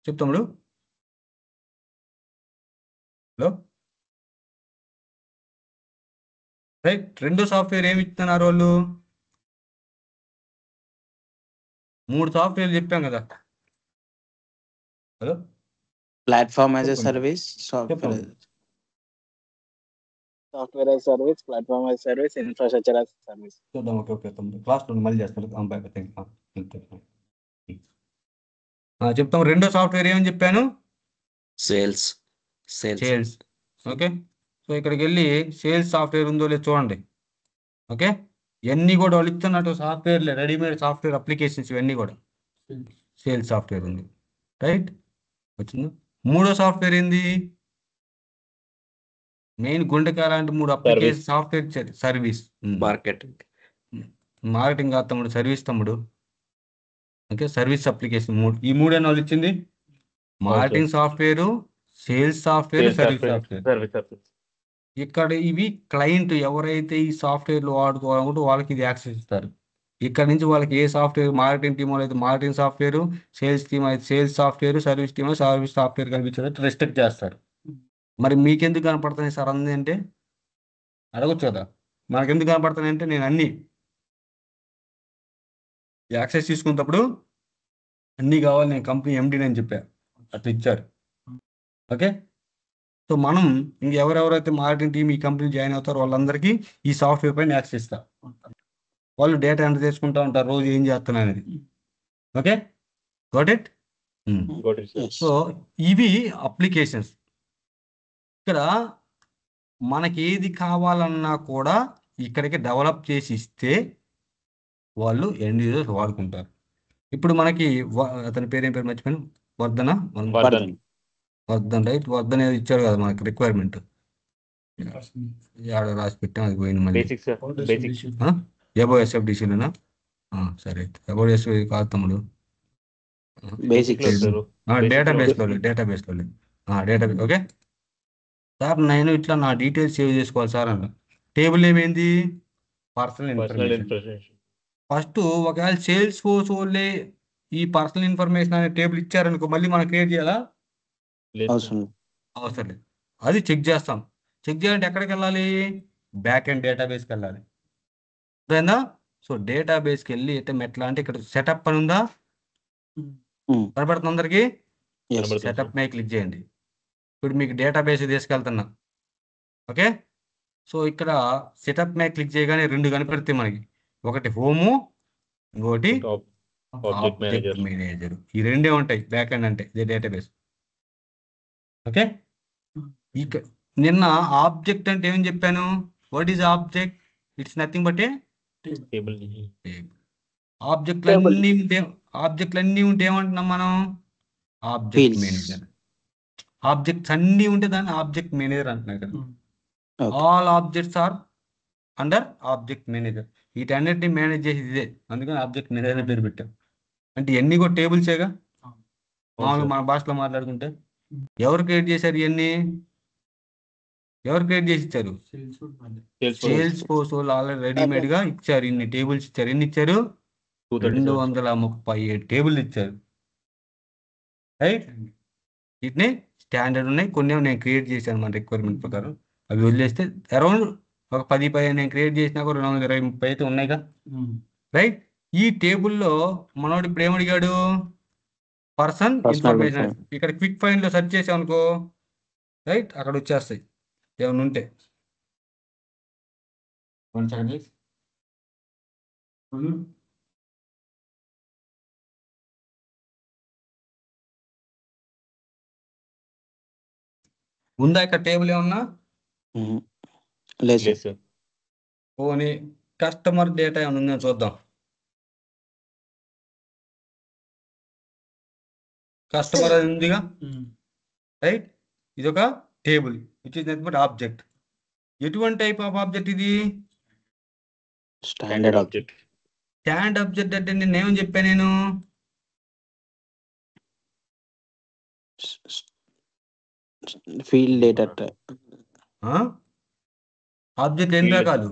A: చెప్తాముడు. Hello, right. రెండో సాఫ్ట్వేర్ ఏమి ఇస్తున్నారు వాళ్ళు? 3 సాఫ్ట్వేర్లు చెప్పాం కదా. హలో,
D: Platform as a
A: చెప్పండి.
D: service, software
A: చెప్పండి.
E: software as a service, platform as a service, infrastructure as a service.
A: చూద్దాం. ఓకే ఓకే తమ్ముడు, క్లాస్లో మళ్ళీ చేస్తాను. చెప్తాం. రెండో సాఫ్ట్వేర్ ఏమని చెప్పాను?
D: sales.
A: సేల్స్. ఓకే, సో ఇక్కడికి వెళ్ళి సేల్స్ సాఫ్ట్వేర్ ఉందో లేదో చూడండి. ఓకే, ఇవన్నీ కూడా వాళ్ళు ఇస్తున్నట్టు సాఫ్ట్వేర్లే, రెడీమేడ్ సాఫ్ట్వేర్ అప్లికేషన్స్ ఇవన్నీ కూడా సేల్స్ సాఫ్ట్వేర్ ఉంది. రైట్, వచ్చిందా? మూడో సాఫ్ట్వేర్ ఏంది? మెయిన్ గుండెకాయ లాంటి 3 application software service.
D: Marketing.
A: Marketing కాదు తమ్ముడు, సర్వీస్ తమ్ముడు. ఓకే, సర్వీస్ అప్లికేషన్ ఈ మూడేనా వాళ్ళు ఇచ్చింది? Marketing software, sales software, service software. ఇక్కడ ఇవి క్లయింట్ ఎవరైతే ఈ సాఫ్ట్వేర్లు వాడుకోవాలనుకుంటే వాళ్ళకి ఇది యాక్సెస్ ఇస్తారు. ఇక్కడ నుంచి వాళ్ళకి ఏ సాఫ్ట్వేర్, మార్కెటింగ్ టీమ్ అయితే మార్కెటింగ్ సాఫ్ట్వేర్, సేల్స్ టీమ్ అయితే sales software, service team service software కనిపించేది రెస్ట్రిక్ట్ చేస్తారు. మరి మీకెందుకు కనపడుతున్నాయి సార్ అంది అంటే అడగొచ్చు కదా. మనకెందుకు కనపడుతున్నాయి అంటే నేను అన్ని యాక్సెస్ తీసుకున్నప్పుడు అన్నీ కావాలి, నేను కంపెనీ ఎండీని అని చెప్పా, అట్లా ఇచ్చారు. ఓకే, సో మనం ఇంకెవరెవరైతే మార్కెటింగ్ టీమ్ ఈ కంపెనీ జాయిన్ అవుతారో వాళ్ళందరికీ ఈ సాఫ్ట్వేర్ పైన యాక్సెస్ ఇస్తారు. వాళ్ళు డేటా ఎంటర్ చేసుకుంటూ ఉంటారు రోజు ఏం చేస్తున్నా అనేది. Okay, got it. సో ఇవి అప్లికేషన్స్. ఇక్కడ మనకి ఏది కావాలన్నా కూడా ఇక్కడికి డెవలప్ చేసి ఇస్తే వాళ్ళు ఎండ్ యూజర్స్ వాడుకుంటారు. ఇప్పుడు మనకి అతని పేరేం పేరు మర్చిపోయాను, వర్ధన్ రైట్. వర్ధన్ ఏదో ఇచ్చారు కదా మనకి రిక్వైర్మెంట్, రాసి పెట్టాం, అది పోయింది మళ్ళీ. ఎబోఎస్ఎఫ్డిసిలోనా? సరే, ఎబోఎస్ఎఫ్ కాదు తమ్ముడు,
D: Basics.
A: డేటాబేస్లో. ఓకే సార్, నేను ఇట్లా నా డీటెయిల్స్ సేవ్ చేసుకోవాలి సార్ అన్న. టేబుల్ ఏమైంది? Personal information. ఫస్ట్ ఒకవేళ సేల్స్ ఫోర్స్ వాళ్ళే ఈ పర్సనల్ ఇన్ఫర్మేషన్ అనే టేబుల్ ఇచ్చారనుకో, మళ్ళీ మనం క్రియేట్ చేయాలా? అవసరం లేదు. అది చెక్ చేస్తాం. చెక్ చేయాలంటే ఎక్కడికి వెళ్ళాలి? బ్యాక్ ఎండ్ డేటాబేస్కి వెళ్ళాలి. అర్థమైందా? సో డేటాబేస్కి వెళ్ళి ఎట్లా అంటే ఇక్కడ సెటప్ అని ఉందా, కనపడుతుంది అందరికి? సెటప్ మీద క్లిక్ చేయండి. ఇప్పుడు మీకు డేటాబేస్ తీసుకెళ్తున్నా. ఓకే, సో ఇక్కడ సెటప్ మీద క్లిక్ చేయగానే 2 కనిపెడతాయి మనకి. ఒకటి హోము, ఇంకోటి ఆబ్జెక్ట్ మేనేజర్. ఈ 2 ఉంటాయి బ్యాక్ ఎండ్ అంటే ఇదే డేటాబేస్. ఓకే, ఇక నిన్న ఆబ్జెక్ట్ అంటే ఏమని చెప్పాను? What is object? It's nothing but a table. ఆబ్జెక్ట్లన్నీ ఉంటే ఏమంటున్నాం మనం? Object manager. ఆబ్జెక్ట్స్ అన్నీ ఉంటే దాన్ని ఆబ్జెక్ట్ మేనేజర్ అంటున్నాయి కదా. All objects are under object manager. వీటన్నిటిని మేనేజ్ చేసేది ఇదే, అందుకని ఆబ్జెక్ట్ మేనేజర్ పేరు పెట్టాం. అంటే ఇవన్నీ కూడా టేబుల్సేగా మామూలుగా మన భాషలో మాట్లాడుకుంటే. ఎవరు క్రియేట్ చేశారు ఇవన్నీ? ఎవరు క్రియేట్ చేసి ఇచ్చారు? సేల్స్ ఫోర్స్ వాళ్ళు ఆల్రెడీ రెడీమేడ్ గా ఇచ్చారు. ఇన్ని టేబుల్స్ ఇచ్చారు. ఎన్ని ఇచ్చారు? 237 టేబుల్ ఇచ్చారు. రైట్, వీటిని స్టాండర్డ్ ఉన్నాయి, కొన్ని నేను క్రియేట్ చేశాను మన రిక్వైర్మెంట్ ప్రకారం. అవి వదిలేస్తే అరౌండ్ ఒక 10-15 నేను క్రియేట్ చేసినా కూడా 220-30 అయితే ఉన్నాయిగా. రైట్, ఈ టేబుల్లో మనోడు ఇప్పుడు ఏమడిగాడు? Person information. ఇక్కడ క్విక్ ఫైండ్ లో సెర్చ్ చేసామనుకో, రైట్, అక్కడ వచ్చేస్తాయి ఏమైనా ఉంటే. ఉందా ఇక్కడ టేబుల్ ఏమన్నా?
D: లేదు.
A: పోనీ కస్టమర్ డేటా ఏమైనా ఉందని చూద్దాం. కస్టమర్ అది ఉందిగా. రైట్, ఇది ఒక table which is nothing but object. ఎటువంటి టైప్ ఆఫ్ ఆబ్జెక్ట్ ఇది?
D: Standard object.
A: స్టాండ్ ఆబ్జెక్ట్ అంటే నేనేమని చెప్పాను నేను
D: ఫీల్డ్ డేటా
A: ఆబ్జెక్ట్ ఎన్ని
B: Field.
A: రకాలు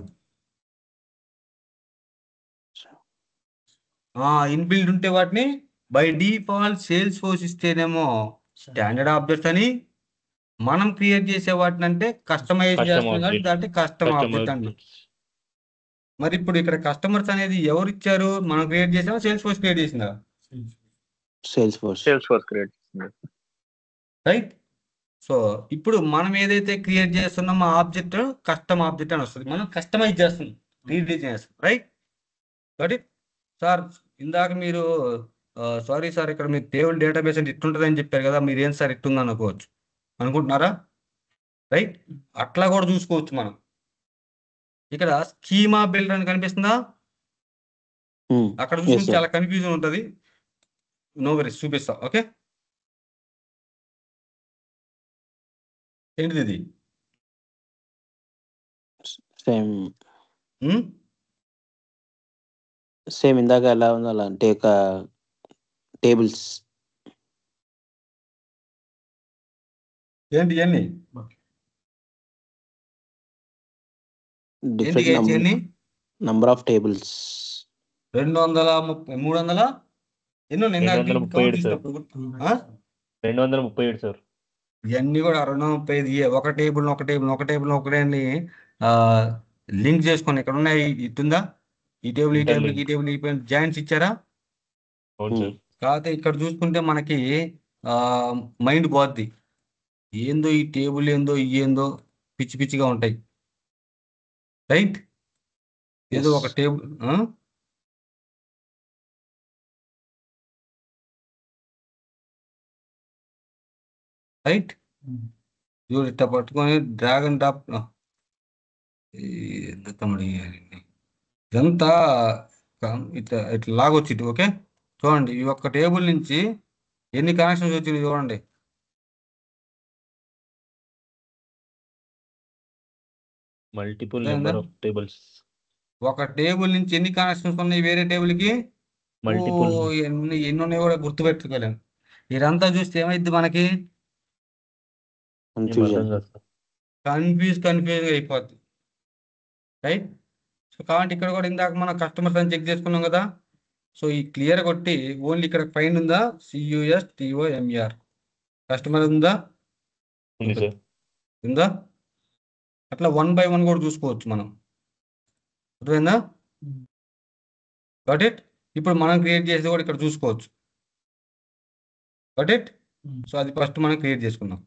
A: ఇన్బిల్డ్ ఉంటే వాటిని బై డిఫాల్ట్ సేల్స్ ఫోర్స్ ఇస్తేనేమో స్టాండర్డ్ ఆబ్జెక్ట్స్ అని మనం క్రియేట్ చేసే వాటిని అంటే కస్టమైజ్
B: Custom
A: చేస్తున్నాం కాబట్టి
B: object.
A: దాంట్లో కస్టమ్
B: Custom
A: ఆబ్జెక్ట్ అంటాం.
B: objects.
A: మరి ఇప్పుడు ఇక్కడ కస్టమర్స్ అనేది ఎవరు ఇచ్చారు? మనం క్రియేట్ చేసామా సేల్స్ ఫోర్స్ క్రియేట్ చేసిందా?
D: Sales force
E: create
A: right. So ఇప్పుడు మనం ఏదైతే క్రియేట్ చేస్తున్నామో ఆబ్జెక్ట్ కస్టమ్ ఆబ్జెక్ట్ అని వస్తుంది. మనం కస్టమైజ్ చేస్తున్నాం, రీడిజైన్ చేస్తాం. రైట్. కాబట్టి సార్ ఇందాక మీరు సారీ సార్ ఇక్కడ మీరు టేబుల్ డేటాబేస్ అంటే ఇట్టుంటుందని చెప్పారు కదా, మీరు ఏం సార్ ఇట్టుంది అనుకోవచ్చు అనుకుంటున్నారా? రైట్. అట్లా కూడా చూసుకోవచ్చు మనం. ఇక్కడ స్కీమా బిల్డర్ అని కనిపిస్తుందా? అక్కడ చూసుకుంటే చాలా కన్ఫ్యూజన్ ఉంటుంది. నో వరీస్ చూపిస్తా. ఓకే, ఏంటిది ఇది?
D: సేమ్ ఇందాక ఎలా ఉందో అలా అంటే ఒక టేబుల్స్
A: ఏంటి ఇవన్నీ? ఏంటి
D: డిఫరెంట్
A: ఇవన్నీ?
D: నంబర్ ఆఫ్ టేబుల్స్
A: 230 300 ఎన్నో నిన్న
B: 237 సార్. 237 సార్.
A: ఇవన్నీ కూడా 235 ఒక టేబుల్ ఒకటే అని లింక్ చేసుకొని ఇక్కడ ఉన్నాయి. ఇటుందా ఈ టేబుల్ ఈ టేబుల్ ఈ టేబుల్ ఈ జాయింట్స్ ఇచ్చారా?
B: అవును సార్.
A: కాకపోతే ఇక్కడ చూసుకుంటే మనకి మైండ్ పోద్ది. ఏందో ఈ టేబుల్ ఏందో ఏందో పిచ్చి పిచ్చిగా ఉంటాయి. రైట్. ఏదో ఒక టేబుల్ రైట్. చూడు ఇట్లా పట్టుకొని డ్రాగన్ టాప్ ఇదంతా ఇట్లా ఇట్లా లాగొచ్చి ఇటు. ఓకే చూడండి, ఈ ఒక్క టేబుల్ నుంచి ఎన్ని కనెక్షన్స్ వచ్చినాయి చూడండి.
B: Multiple number of tables.
A: ఒక టేబుల్ నుంచి ఎన్ని కనెక్షన్స్ ఉన్నాయి వేరే టేబుల్కి?
B: మల్టిపుల్.
A: ఎన్ని ఉన్నాయి కూడా గుర్తుపెట్టుకోలేము. ఇదంతా చూస్తే ఏమైంది మనకి? కన్ఫ్యూజ్ అయిపోద్ది. రైట్. సో కాబట్టి ఇక్కడ కూడా ఇందాక మనం కస్టమర్స్ అని చెక్ చేసుకున్నాం కదా. సో ఈ క్లియర్ కొట్టి ఓన్లీ ఇక్కడ ఫైండ్ ఉందా? CUSTOMER కస్టమర్ ఉందా? ఉందా? అట్లా 1 by 1 కూడా చూసుకోవచ్చు మనం. అర్థమైందా? Got it. ఇప్పుడు మనం క్రియేట్ చేసేది కూడా ఇక్కడ చూసుకోవచ్చు. Got it. సో అది ఫస్ట్ మనం క్రియేట్ చేసుకున్నాం.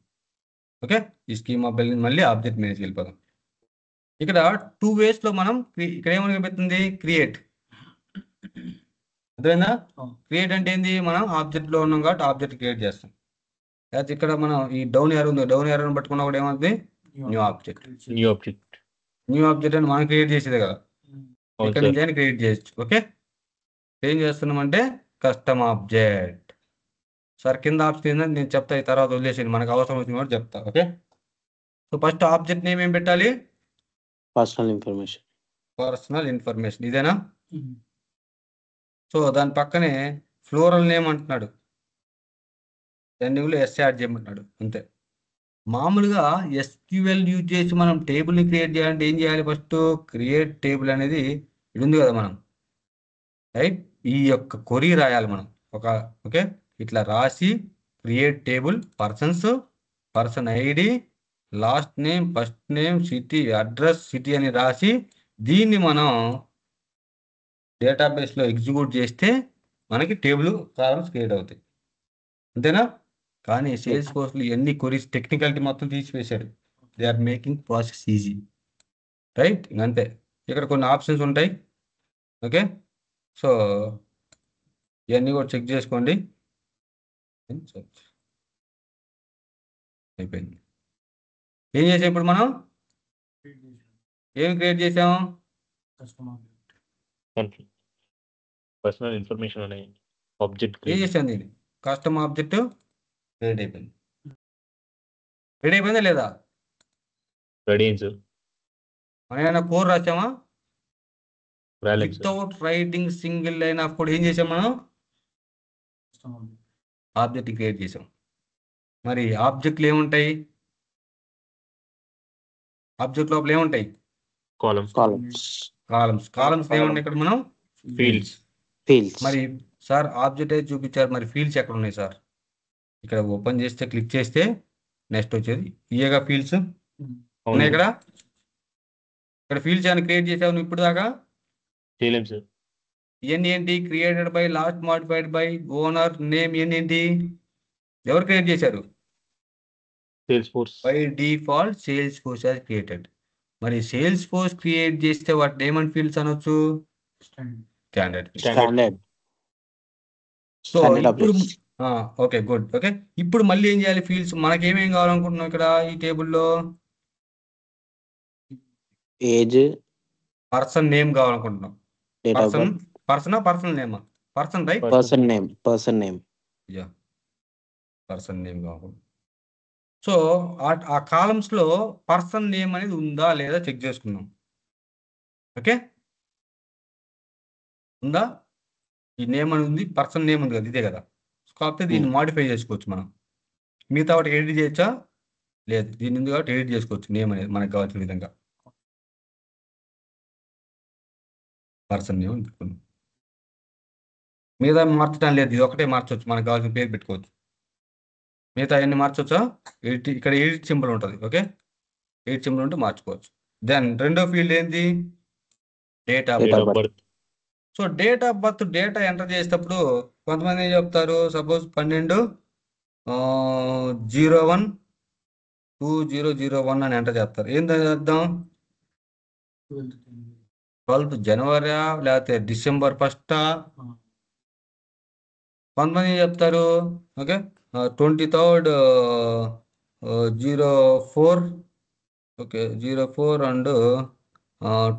A: ఓకే, ఈ స్కీమా బిల్డింగ్ మళ్ళీ ఆబ్జెక్ట్ మేనేజ్ వెళ్ళిపోదాం. ఇక్కడ 2 ways లో మనం ఇక్కడ ఏమని పెడుతుంది? క్రియేట్. అర్థమైందా? క్రియేట్ అంటే ఏంది? మనం ఆబ్జెక్ట్లో ఉన్నాం కాబట్టి ఆబ్జెక్ట్ క్రియేట్ చేస్తాం. అయితే ఇక్కడ మనం ఈ డౌన్ ఏరో ఉంది, డౌన్ ఏరోని పట్టుకున్నా కూడా ఏమవుతుంది? న్యూ ఆబ్జెక్ట్ అని మనం క్రియేట్ చేసేదే కదా. ఇక్కడ నుంచి అయినా క్రియేట్ చేయొచ్చు. ఓకే, ఏం చేస్తున్నామంటే కస్టమ్ ఆబ్జెక్ట్. సార్ కింద ఆప్షన్ నేను చెప్తా, ఈ తర్వాత వదిలేసింది, మనకు అవసరం వచ్చింది కూడా చెప్తా. Okay, so first object name ఏం పెట్టాలి?
D: Personal information. ఇదేనా? సో దాని పక్కనే ఫ్లోరల్ నేమ్ అంటున్నాడు, ఎండింగ్లో ఎస్ యాడ్ చేయమంటున్నాడు. అంతే. మామూలుగా SQL యూజ్ చేసి మనం టేబుల్ని క్రియేట్ చేయాలంటే ఏం చేయాలి? ఫస్ట్ క్రియేట్ టేబుల్ అనేది ఇది ఉంది కదా మనం. రైట్. ఈ యొక్క కొరీ రాయాలి మనం. ఓకే ఇట్లా రాసి create table person ID last name first name city address city అని రాసి దీన్ని మనం డేటాబేస్లో ఎగ్జిక్యూట్ చేస్తే మనకి టేబుల్ కాలమ్స్ క్రియేట్ అవుతాయి. అంతేనా? కానీ సేల్స్ ఫోర్స్లో ఎన్ని కొరీస్ టెక్నికాలిటీ మొత్తం తీసివేశారు. They are making process easy. Right. అంతే. ఇక్కడ కొన్ని ఆప్షన్స్ ఉంటాయి. ఓకే, సో ఇవన్నీ కూడా చెక్ చేసుకోండి. అయిపోయింది. ఏం చేసాం ఇప్పుడు మనం? ఏం క్రియేట్ చేసాం?
B: పర్సనల్ ఇన్ఫర్మేషన్ అనే ఆబ్జెక్ట్
A: ఏం చేసాం? దీన్ని కస్టమ్ ఆబ్జెక్ట్ క్రియేట్ అయిపోయింది. రెడీ అయిపోయిందా లేదా?
B: రెడీ అయింది సార్.
A: మనం ఏమైనా కోడ్ రాసామా?
B: రాలేం sir.
D: Without writing single line of code ఏం చేసాం మనం? ఆబ్జెక్ట్ క్రియేట్ చేసాం. మరి ఆబ్జెక్ట్లు ఏముంటాయి? ఆబ్జెక్ట్ లోపల ఏముంటాయి?
B: కాలమ్స్,
D: కాలమ్స్ ఏమున్నాయి ఇక్కడ మనం?
B: ఫీల్డ్స్.
D: మరి సార్ ఆబ్జెక్ట్ అయితే చూపించారు, మరి ఫీల్డ్స్ ఎక్కడ ఉన్నాయి సార్? ఇక్కడ ఓపెన్ చేస్తే క్లిక్ చేస్తే నెక్స్ట్ వచ్చేది ఇయేగా ఫీల్డ్స్ ఉన్నాయి ఇక్కడ. ఇక్కడ ఫీల్డ్స్ ఏమైనా క్రియేట్ చేసావు నువ్వు ఇప్పుడు దాకా?
B: చేయలేం సార్.
D: ఇవన్నీ ఏంటి? Created by, last modified by, owner, name, ఇవన్నీ ఏంటి? ఎవరు క్రియేట్ చేశారు?
B: Sales force.
D: By default sales force has created. మరి సేల్స్ ఫోర్స్ క్రియేట్ చేస్తే వాటి ఏమని ఫీల్డ్స్ అనొచ్చు? స్టాండర్డ్. సో ఇప్పుడు ఓకే గుడ్. ఓకే ఇప్పుడు మళ్ళీ ఏం చేయాలి? ఫీల్డ్స్ మనకి ఏమేం కావాలనుకుంటున్నాం ఇక్కడ ఈ టేబుల్లో?
E: ఏజ్,
D: పర్సన్ నేమ్ కావాలనుకుంటున్నాం. Personal name? Person right?
E: Person name.
D: Yeah person name కావాలి. సో ఆ కాలమ్స్ లో పర్సన్ నేమ్ అనేది ఉందా లేదా చెక్ చేసుకుందాం. ఓకే ఉందా? ఈ నేమ్ అని ఉంది, పర్సన్ నేమ్ ఉంది కదా, ఇదే కదా. కాకపోతే దీన్ని మాడిఫై చేసుకోవచ్చు మనం. మిగతా వాటి ఎడిట్ చేయొచ్చా? లేదు, దీని ఉంది కాబట్టి ఎడిట్ చేసుకోవచ్చు నేమ్ అనేది మనకు కావాల్సిన విధంగా. పర్సన్ నేమ్ అని పెట్టుకున్నాం. మిగతా మార్చడం లేదు, ఇది ఒకటే మార్చవచ్చు, మనకు కావాల్సిన పేరు పెట్టుకోవచ్చు. మిగతా అన్ని మార్చవచ్చా? ఇక్కడ ఎడిట్ సింబల్ ఉంటుంది. ఓకే ఎడిట్ సింబల్ ఉంటే మార్చుకోవచ్చు. దెన్ రెండో ఫీల్డ్ ఏంటి? Date of birth. So date of birth data enter చేసేటప్పుడు కొంతమంది ఏం చెప్తారు? సపోజ్ 12/01/2001 అని ఎంటర్ చేస్తారు. ఏంటి అర్థం? 12th జనవరి లేకపోతే December 1st? కొంతమంది ఏం చెప్తారు? ఓకే 23rd 04 ఓకే 04 and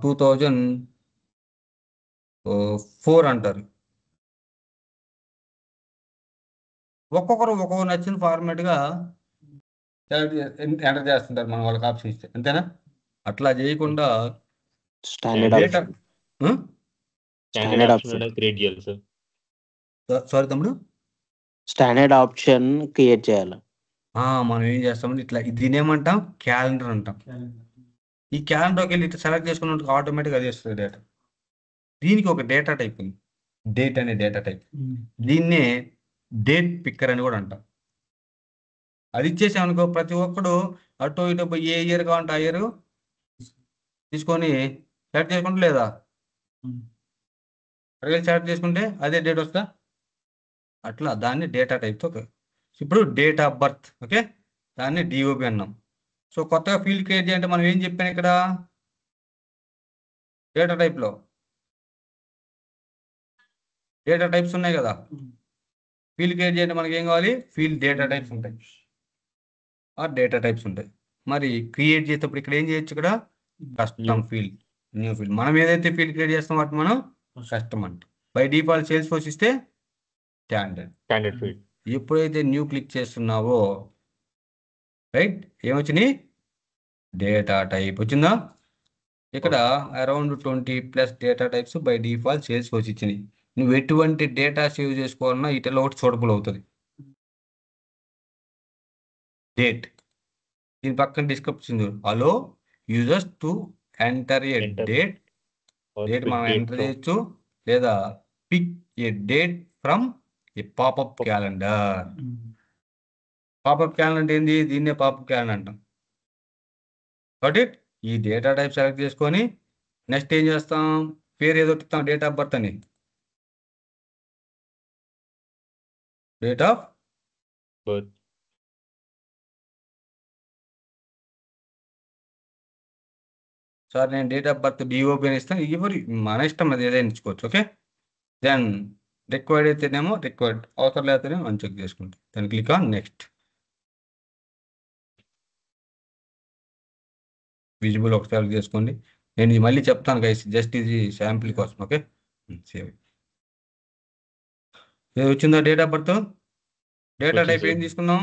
D: 2004 అంటారు. ఒక్కొక్కరు ఒక్కొక్క నచ్చిన ఫార్మాట్గా ఎంటర్ చేస్తుంటారు మనం వాళ్ళకి ఆప్షన్ ఇస్తే, అంతేనా? అట్లా చేయకుండా
E: స్టాండర్డ్ ఆప్షన్
B: క్రియేట్ చేయాలి సార్.
D: సారీ తమ్ముడు,
E: స్టాండర్డ్ ఆప్షన్ క్రియేట్ చేయాలి.
D: మనం ఏం చేస్తామంటే ఇట్లా దీని ఏమంటాం? క్యాలెండర్ అంటాం. ఈ క్యాలెండర్కి వెళ్ళి ఇట్లా సెలెక్ట్ చేసుకున్నట్టు ఆటోమేటిక్గా అది వస్తుంది డేటా. దీనికి ఒక డేటా టైప్ ఉంది, డేట్ అనే డేటా టైప్. దీన్నే డేట్ పిక్కర్ అని కూడా అంటాం. అది ఇచ్చేసామనుకో ప్రతి ఒక్కడు అటు ఇటు పోయి ఏ ఇయర్ కావాలంటే ఆ ఇయర్ తీసుకొని సెలెక్ట్ చేసుకుంటే, లేదా సెలెక్ట్ చేసుకుంటే అదే డేట్ వస్తుందా? అట్లా దాన్ని డేటా టైప్తో. ఇప్పుడు డేట్ ఆఫ్ బర్త్, ఓకే దాన్ని డిఓబి అన్నాం. సో కొత్తగా ఫీల్డ్ క్రియేట్ చేయాలంటే మనం ఏం చెప్పాను ఇక్కడ? డేటా టైప్లో డేటా టైప్స్ ఉన్నాయి కదా. ఫీల్డ్ క్రియేట్ చేయాలంటే మనకి ఏం కావాలి? ఫీల్డ్ డేటా టైప్స్ ఉంటాయి, ఆ డేటా టైప్స్ ఉంటాయి. మరి క్రియేట్ చేసేటప్పుడు ఇక్కడ ఏం చేయొచ్చు? ఇక్కడ కస్టమ్ ఫీల్డ్, న్యూ ఫీల్డ్. మనం ఏదైతే ఫీల్డ్ క్రియేట్ చేస్తాం వాటిని మనం కస్టమ్ అంటాం. బై డిఫాల్ట్ సేల్స్ ఫోర్స్ ఇస్తే స్టాండర్డ్
B: ఫీల్డ్.
D: ఎప్పుడైతే న్యూ క్లిక్ చేస్తున్నావో రైట్ ఏమొచ్చినాయి? డేటా టైప్ వచ్చిందా? ఇక్కడ around 20+ data types by default sales force ఇచ్చినాయి. నువ్వు ఎటువంటి డేటా సేవ్ చేసుకోవాలన్నా ఇటలో ఒకటి సూటబుల్ అవుతుంది. డేట్, దీని పక్కన description allow users to enter a date మనం ఎంటర్ చేయొచ్చు, లేదా pick a date from a popup calendar. Popup calendar అంటే ఏంది? దీన్నే పాపప్ క్యాలెండర్ అంటాం. కాబట్టి ఈ డేటా టైప్ సెలెక్ట్ చేసుకొని నెక్స్ట్ ఏం చేస్తాం? పేరు ఏదో ఇస్తాం, డేట్ ఆఫ్ బర్త్ అని. Date of
B: birth.
D: సార్ నేను డేట్ ఆఫ్ బర్త్ డిఓపి అని ఇస్తాను. ఎవరి మన ఇష్టం, అది ఏదైనా ఇచ్చుకోవచ్చు. ఓకే దెన్ రిక్వైర్డ్ అయితేనేమో రిక్వైర్డ్, అవసరం లేకపోతేనేమో అన్చెక్ చేసుకుంటాం. దాన్ని క్లిక్ ఆన్ నెక్స్ట్. విజిబుల్ ఒకటి సెలెక్ట్ చేసుకోండి. నేను ఇది మళ్ళీ చెప్తాను గైస్, జస్ట్ ఇది శాంపిల్ కోసం. Okay save. ఇది వచ్చిందా date of birth? Data type ఏం తీసుకున్నాం?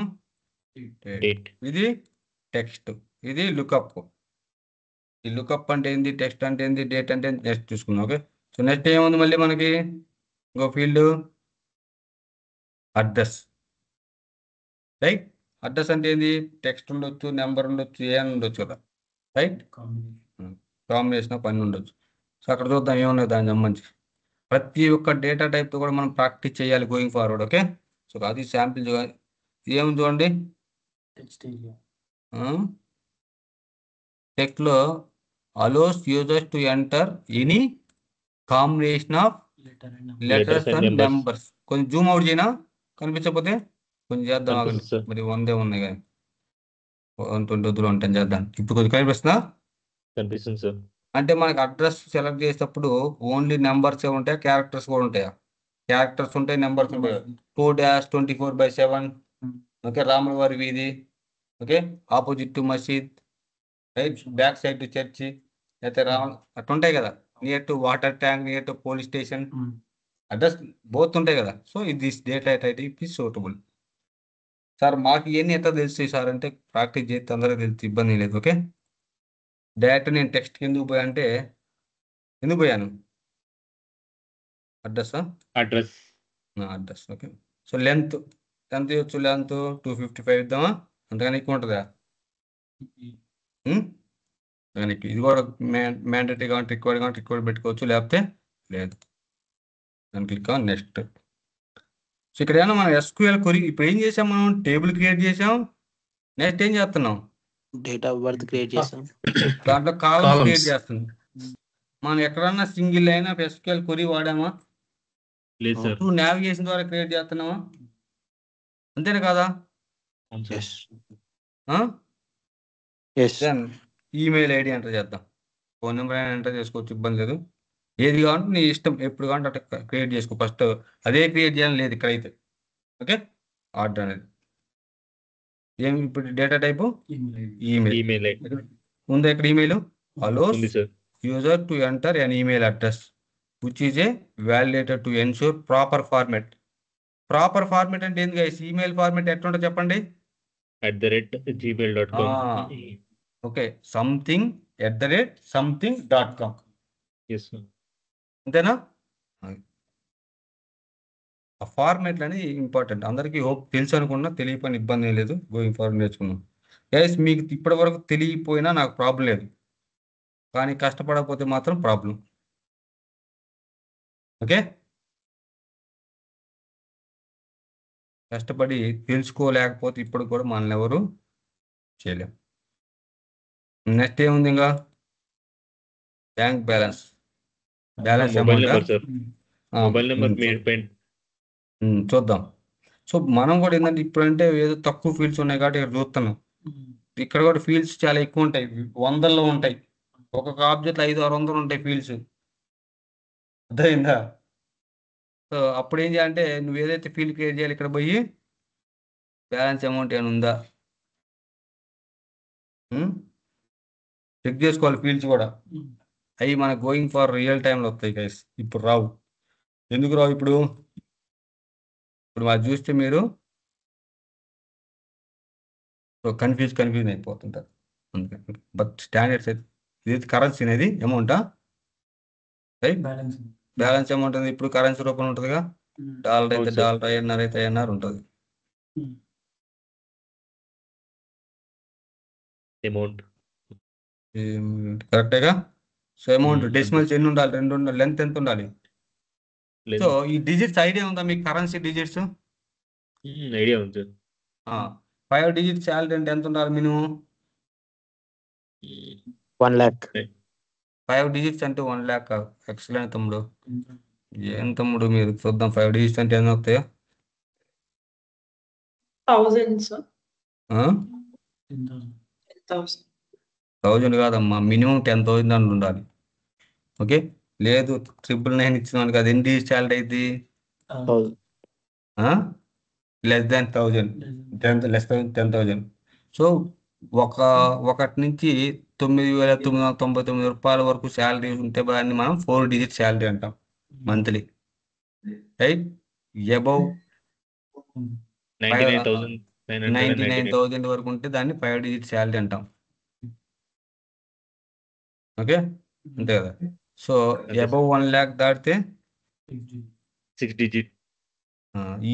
D: ఇది టెక్స్ట్, ఇది లుకప్. ఈ లుకప్ అంటే ఏంది? టెక్స్ట్ అంటే ఏంది? డేట్ అంటే నెక్స్ట్ చూసుకున్నాం. ఓకే సో నెక్స్ట్ ఏముంది మళ్ళీ మనకి ఇంకో ఫీల్డ్ అడ్రస్, రైట్. అడ్రస్ అంటే ఏంది? టెక్స్ట్ ఉండొచ్చు, నెంబర్ ఉండొచ్చు, ఏమైనా ఉండొచ్చు కదా, రైట్. కాంబినేషన్ ఆఫ్ అన్ని ఉండొచ్చు. సో అక్కడ చూద్దాం ఏమున్నాయి దానికి సంబంధించి. ప్రతి ఒక్క డేటా టైప్తో కూడా మనం ప్రాక్టీస్ చేయాలి గోయింగ్ ఫార్వర్డ్. ఓకే, సో అది శాంపిల్ ఏముంది చూడండి. టెక్స్ట్లో allows users to enter any combination of letters and numbers. కొంచెం జూమ్ అవుట్ చేయనా కనిపించకపోతే? కొంచెం చేద్దాం ఆగండి.
B: కనిపిస్తుంది సార్.
D: మరి 100 ఉన్నాయి కానీ 120 ఉంటాను చేద్దాం. ఇప్పుడు కొంచెం కనిపిస్తుందా?
B: కనిపిస్తుంది సార్.
D: అంటే మనకి అడ్రస్ సెలెక్ట్ చేసేటప్పుడు ఓన్లీ నెంబర్స్ ఉంటాయా, క్యారెక్టర్స్ కూడా ఉంటాయా? క్యారెక్టర్స్ ఉంటాయి, నెంబర్స్ ఉంటాయి. 2-24/7, ఓకే, రాముల వారి వీధి, ఓకే, ఆపోజిట్ టు మసీద్, right, back side to church, అయితే అట్లా ఉంటాయి కదా. Near to water tank, near to police station, address both ఉంటాయి కదా. So this data type is suitable. Sir మాకు ఇవన్నీ ఎట్లా తెలుస్తాయి సార్ అంటే ప్రాక్టీస్ చేస్తే అందరికీ తెలిసి ఇబ్బంది లేదు. ఓకే, డైరెక్ట్ నేను టెక్స్ట్కి ఎందుకు పోయా అంటే, ఎందుకు పోయాను? అడ్రస్సా?
B: Address.
D: Address, okay. So length ఎంత ఇవ్వచ్చు? లెంత్ 255 ఇద్దామా? అంతకన్నా ఎక్కువ ఉంటుందా? ఇది కూడా మ్యాండేటరీ కావాలి, రిక్వైర్డ్ పెట్టుకోవచ్చు, లేకపోతే లేదు. దాన్ని క్లిక్ ఆన్ నెక్స్ట్. సో ఇక్కడ ఏమన్నా మనం ఎస్క్యూఎల్ కొరి ఇప్పుడు ఏం చేసాం? మనం టేబుల్ క్రియేట్ చేసాం. నెక్స్ట్ ఏం చేస్తున్నాం?
E: డేట్ ఆఫ్ బర్త్ క్రియేట్ చేసాం.
D: దాంట్లో కాలమ్స్
F: Columns.
D: క్రియేట్ చేస్తున్నాం. మనం ఎక్కడన్నా single line of SQL query వాడామా?
B: లేదు సార్.
D: నావిగేషన్ ద్వారా క్రియేట్ చేస్తున్నామా? అంతేనా కాదా?
B: అవును sir.
D: Then email ID enter చేద్దాం. ఫోన్ నెంబర్ అయినా ఎంటర్ చేసుకోవచ్చు, ఇబ్బంది లేదు. ఏది కావాలంటే నీ ఇష్టం, ఎప్పుడు కావాలంటే అట్లా క్రియేట్ చేసుకో. ఫస్ట్ అదే క్రియేట్ చేయాలని లేదు ఇక్కడైతే. ఓకే, ఆర్డర్ అనేది ఏమి? ఇప్పుడు డేటా టైపు ఈమెయిల్
B: ఈమెయిల్
D: ఉందా? ఇక్కడ ఈమెయిల్ అలోస్
B: ఉంది sir.
D: User to enter an email address which is a validated to ensure proper format. Proper format అంటే ఏంది గైస్? ఈమెయిల్ ఫార్మేట్ ఎట్లుంటో చెప్పండి.
B: @gmail.com.
D: Okay, something@something.com,
B: Yes sir.
D: అంతేనా? ఆ ఫార్మేట్లు అనేది important. అందరికీ హోప్ తెలుసు అనుకున్నా, తెలియపోయిన ఇబ్బంది ఏం లేదు. గోయింగ్ ఫార్వర్డ్ నేర్చుకున్నాం గైస్. మీకు ఇప్పటి వరకు తెలియపోయినా నాకు ప్రాబ్లం లేదు, కానీ కష్టపడకపోతే మాత్రం ప్రాబ్లం. ఓకే, కష్టపడి తెలుసుకోలేకపోతే ఇప్పుడు కూడా మనల్ని ఎవరు చేయలేం. నెక్స్ట్ ఏముంది? ఇంకా bank balance
B: mobile number sir. Mobile number
D: చూద్దాం. సో మనం కూడా ఏంటంటే ఇప్పుడంటే ఏదో తక్కువ ఫీల్డ్స్ ఉన్నాయి కాబట్టి ఇక్కడ చూస్తున్నాం. ఇక్కడ కూడా ఫీల్డ్స్ చాలా ఎక్కువ ఉంటాయి, వందల్లో ఉంటాయి. ఒక్కొక్క ఆబ్జెక్ట్ 500-600 ఉంటాయి ఫీల్డ్స్, అర్థమైందా? సో అప్పుడు ఏం చేయాలంటే నువ్వు ఏదైతే ఫీల్డ్ క్రియేట్ చేయాలి, ఇక్కడ పోయి బ్యాలెన్స్ అమౌంట్ ఏమైనా ఉందా చెక్ చేసుకోవాలి. ఫీల్డ్స్ కూడా అవి మనకు గోయింగ్ ఫర్ రియల్ టైంలో వస్తాయి గైస్. ఇప్పుడు రావు. ఎందుకు రావు? ఇప్పుడు అది చూస్తే మీరు కన్ఫ్యూజ్ అయిపోతుంటారు. అందుకని బట్ స్టాండర్డ్స్ అయితే ఇది కరెన్సీ అనేది అమౌంటా, రైట్? బ్యాలెన్స్ అమౌంట్ అనేది ఇప్పుడు కరెన్సీ రూపంలో ఉంటుందిగా. డాలర్ అయితే డాలర్, ఐఎన్ఆర్ అయితే ఐఎన్ఆర్ ఉంటుంది.
B: అమౌంట్
D: కరెక్టేగా. సో అమౌంట్ డెసిమల్స్ ఎన్ని ఉండాలి? 2 ఉండాలి. లెంత్ ఎంత ఉండాలి? సో ఈ డిజిట్స్ ఐడియా ఉందా మీకు? కరెన్సీ డిజిట్స్
B: ఐడియా ఉంది సార్.
D: 5 డిజిట్ శాలరీ అంటే ఎంత ఉండాలి మినిమం?
E: 1 lakh.
D: 5 డిజిట్స్ అంటే 1 lakh. ఎక్సలెంట్ తమ్ముడు. ఏం తమ్ముడు మీరు చూద్దాం 5 డిజిట్స్ అంటే ఎన్ని వస్తాయో.
G: 1000 sir.
D: 1000 కాదమ్మా, మినిమం 10,000 అని ఉండాలి. ఓకే, లేదు 999 ఇచ్చిన వాళ్ళకి అది ఎన్ని డిజిట్ శాలరీ అయింది?
E: 1000.
D: Less than 10,000. సో ఒకటి నుంచి 9,999 రూపాయల వరకు శాలరీ ఉంటే దాన్ని మనం 4 డిజిట్ శాలరీ అంటాం మంత్లీ, రైట్? అబౌవ్ 99,000 వరకు ఉంటే దాన్ని 5 డిజిట్ శాలరీ అంటాం. ఓకే, అంతే కదా. సో
B: Okay,
D: అబౌవ్ 1 lakh దాటితే
B: 6 digit.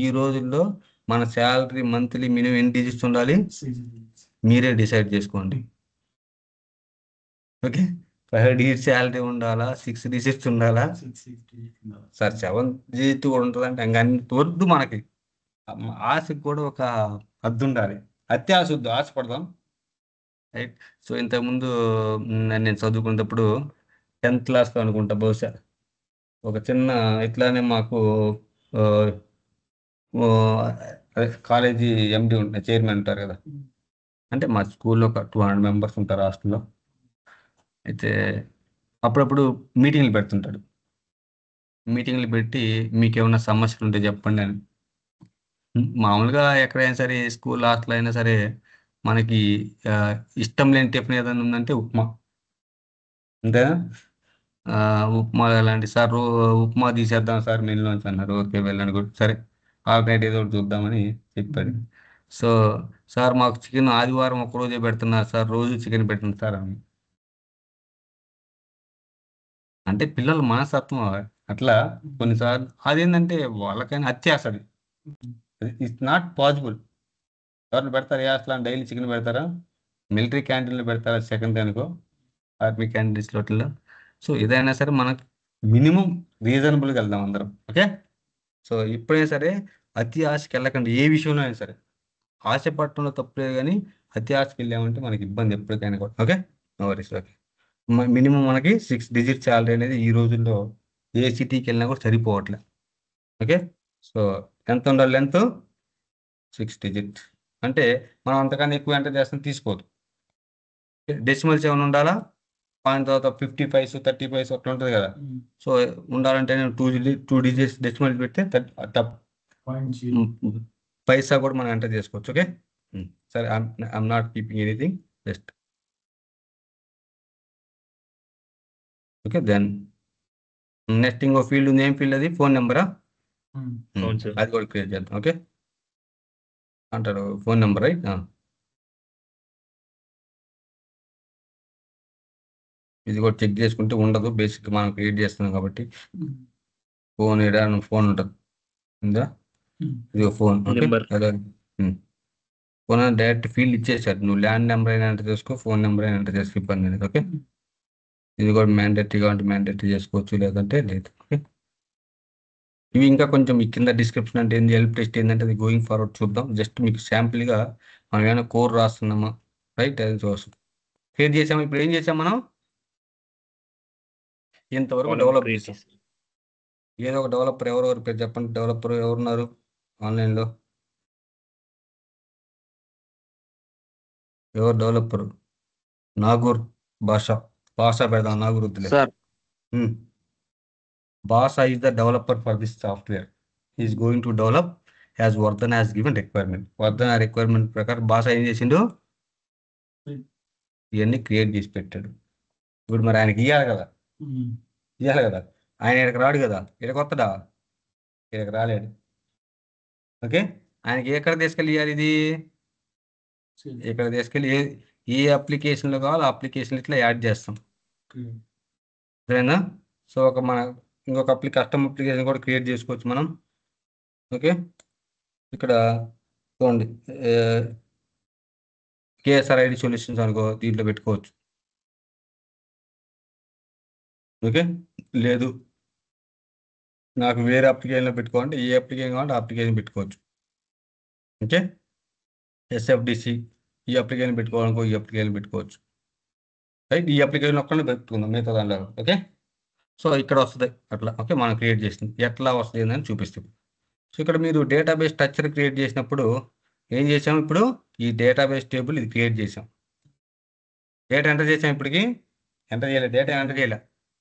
D: ఈ రోజుల్లో మన శాలరీ మంత్లీ మినిమం ఎన్ని డిజిట్స్ ఉండాలి మీరే డిసైడ్ చేసుకోండి. ఓకే, 5 డిజిట్ శాలరీ ఉండాలా, 6 డిజిట్స్ ఉండాలా, సార్ 7 డిజిట్ కూడా ఉంటుందంటే ఇంకా వద్దు మనకి. ఆశకి కూడా ఒక హద్దు ఉండాలి. అత్యాశ వద్దు, ఆశపడదాం. రైట్. సో ఇంతకుముందు నేను చదువుకునేటప్పుడు 10th క్లాస్లో అనుకుంటా బహుశా ఒక చిన్న ఇట్లానే మాకు కాలేజీ ఎండి ఉంటాయి, చైర్మన్ ఉంటారు కదా, అంటే మా స్కూల్లో ఒక 200 మెంబర్స్ ఉంటారు హాస్టల్లో. అయితే అప్పుడప్పుడు మీటింగ్లు పెడుతుంటాడు. మీటింగ్లు పెట్టి మీకు ఏమైనా సమస్యలు ఉంటే చెప్పండి అని. మామూలుగా ఎక్కడైనా సరే స్కూల్ హాస్టల్ అయినా సరే మనకి ఇష్టం లేని టిఫిన్ ఏదైనా ఉందంటే ఉప్మా, అంతేనా? ఉప్మా ఎలాంటి సార్, ఉప్మా తీసేద్దాం సార్ మెనూలోంచి అన్నారు. ఓకే వెళ్ళండి, గుడ్, సరే ఆల్టర్నేట్ ఏదో ఒకటి చూద్దామని చెప్పాడు. సో సార్ మాకు చికెన్ ఆదివారం ఒక్కరోజే పెడుతున్నారు సార్, రోజు చికెన్ పెట్టండి సార్ అని. అంటే పిల్లల మనస్తత్వం అట్లా కొన్నిసార్లు అదేంటంటే వాళ్ళకైనా అత్యాసది. It's not possible. ఎవరిని పెడతారు ఏ హాస్టల్ డైలీ చికెన్ పెడతారా? మిలిటరీ క్యాంటీన్లో పెడతారా సెకండ్ అనుకో, ఆర్మీ క్యాంటీన్స్లో. సో ఏదైనా సరే మనకు మినిమం రీజనబుల్గా వెళ్దాం అందరం. ఓకే, సో ఎప్పుడైనా సరే అతి ఆశకి వెళ్ళకండి. ఏ విషయంలో అయినా సరే ఆశ పట్టడంలో తప్పలేదు, కానీ అతి ఆశకి వెళ్ళామంటే మనకి ఇబ్బంది ఎప్పటికైనా కూడా. Okay, no worries. Okay, minimum మనకి 6 డిజిట్ శాలరీ అనేది ఈ రోజుల్లో ఏ సిటీకి వెళ్ళినా కూడా సరిపోవట్లే. ఓకే, సో ఎంత ఉండాలి లెంత్? 6 డిజిట్. అంటే మనం అంతకన్నా ఎక్కువ ఎంటర్ చేస్తాం తీసుకోవద్దు. డెసిమల్స్ ఏమైనా ఉండాలా, పాయింట్ తర్వాత 55 35 అట్లా ఉంటుంది కదా. సో ఉండాలంటే నేను 2 డిజిట్స్ డెసిమల్ పెడితే పైసా కూడా మనం ఎంటర్ చేసుకోవచ్చు. ఓకే, సరే, I'm not keeping anything, just okay. Then next ఇంకో ఫీల్డ్ ఉంది. ఏం ఫీల్డ్ అది? ఫోన్ నెంబరా?
B: అవును సార్.
D: అది కూడా క్రియేట్ చేద్దాం. ఓకే, అంటారు ఫోన్ నెంబర్, రైట్? ఇది కూడా చెక్ చేసుకుంటే ఉండదు, బేసిక్ మనం క్రియేట్ చేస్తున్నాం కాబట్టి. ఫోన్ ఫోన్ ఉంటుంది ఉందా? ఇది ఫోన్. Okay,
B: Number.
D: అదే ఫోన్ డైరెక్ట్ ఫీల్డ్ ఇచ్చేసారు. నువ్వు ల్యాండ్ నెంబర్ అయినా ఎంటర్ చేసుకో, ఫోన్ నెంబర్ అయినా ఎంటర్ చేసుకో, ఇబ్బంది లేదు. ఓకే, ఇది కూడా మ్యాండేటరీగా ఉంటే మ్యాండేటరీ చేసుకోవచ్చు, లేదంటే లేదు. ఓకే, ఇవి ఇంకా కొంచెం ఈ కింద డిస్క్రిప్షన్ అంటే ఏంది, హెల్ప్ టెస్ట్ ఏంటంటే అది గోయింగ్ ఫార్వర్డ్ చూద్దాం. జస్ట్ మీకు శాంపుల్గా మనం ఏమైనా కోర్ రాస్తున్నామా, రైట్? అది చూస్తాం. క్రియేట్ చేసాము. ఇప్పుడు ఏం చేసాం మనం? ఇంతవరకు
B: Column
D: డెవలప్
B: create
D: చేసాం.
B: చేసి.
D: ఏదో ఒక డెవలపర్, ఎవరెవరు పేరు చెప్పండి. డెవలపర్ ఎవరున్నారు ఆన్లైన్లో? ఎవరు డెవలపర్? నాగూర్ భాష పెడదాం, నాగూర్ వద్దులే.
C: సార్
D: భాష is the developer for this software. Is going to develop as Vardhan as given requirement. Vardhan ఆ రిక్వైర్మెంట్ ప్రకారం భాష ఏం చేసిండు? ఇవన్నీ క్రియేట్ చేసి పెట్టాడు. ఇప్పుడు మరి ఆయనకి ఇవ్వాలి కదా, ఆయన ఇక్కడికి రాడు కదా, ఇక్కడికి వస్తాడా? ఇక్కడికి రాలేడు. ఓకే, ఆయనకి ఎక్కడ తీసుకెళ్ళి ఇవ్వాలి? ఇది ఇక్కడ తీసుకెళ్ళి ఏ అప్లికేషన్లో కావాలో ఆ అప్లికేషన్ ఇట్లా యాడ్ చేస్తాం, సరేనా? సో మన ఇంకొక కస్టమ్ అప్లికేషన్ కూడా క్రియేట్ చేసుకోవచ్చు మనం. ఓకే, ఇక్కడ చూడండి, కేఎస్ఆర్ ఐడి సొల్యూషన్స్ అనుకో, దీంట్లో పెట్టుకోవచ్చు. ఓకే, లేదు నాకు వేరే అప్లికేషన్లో పెట్టుకోవాలంటే ఏ అప్లికేషన్ కావాలంటే ఆ అప్లికేషన్ పెట్టుకోవచ్చు. ఓకే, ఎస్ఎఫ్డిసి ఈ అప్లికేషన్ పెట్టుకోవాలనుకో, ఈ అప్లికేషన్ పెట్టుకోవచ్చు, రైట్? ఈ అప్లికేషన్ ఒక్కనే పెట్టుకుందాం, మిగతా దాంట్లో. ఓకే, సో ఇక్కడ వస్తుంది అట్లా. ఓకే, మనం క్రియేట్ చేసింది ఎట్లా వస్తుంది అని చూపిస్తుంది. సో ఇక్కడ మీరు డేటాబేస్ స్ట్రక్చర్ క్రియేట్ చేసినప్పుడు ఏం చేసాం? ఇప్పుడు ఈ డేటాబేస్ టేబుల్ ఇది క్రియేట్ చేసాం. డేటా ఎంటర్ చేసాం. ఇప్పటికి ఎంటర్ చేయలేదు, డేటా ఎంటర్ చేయలే.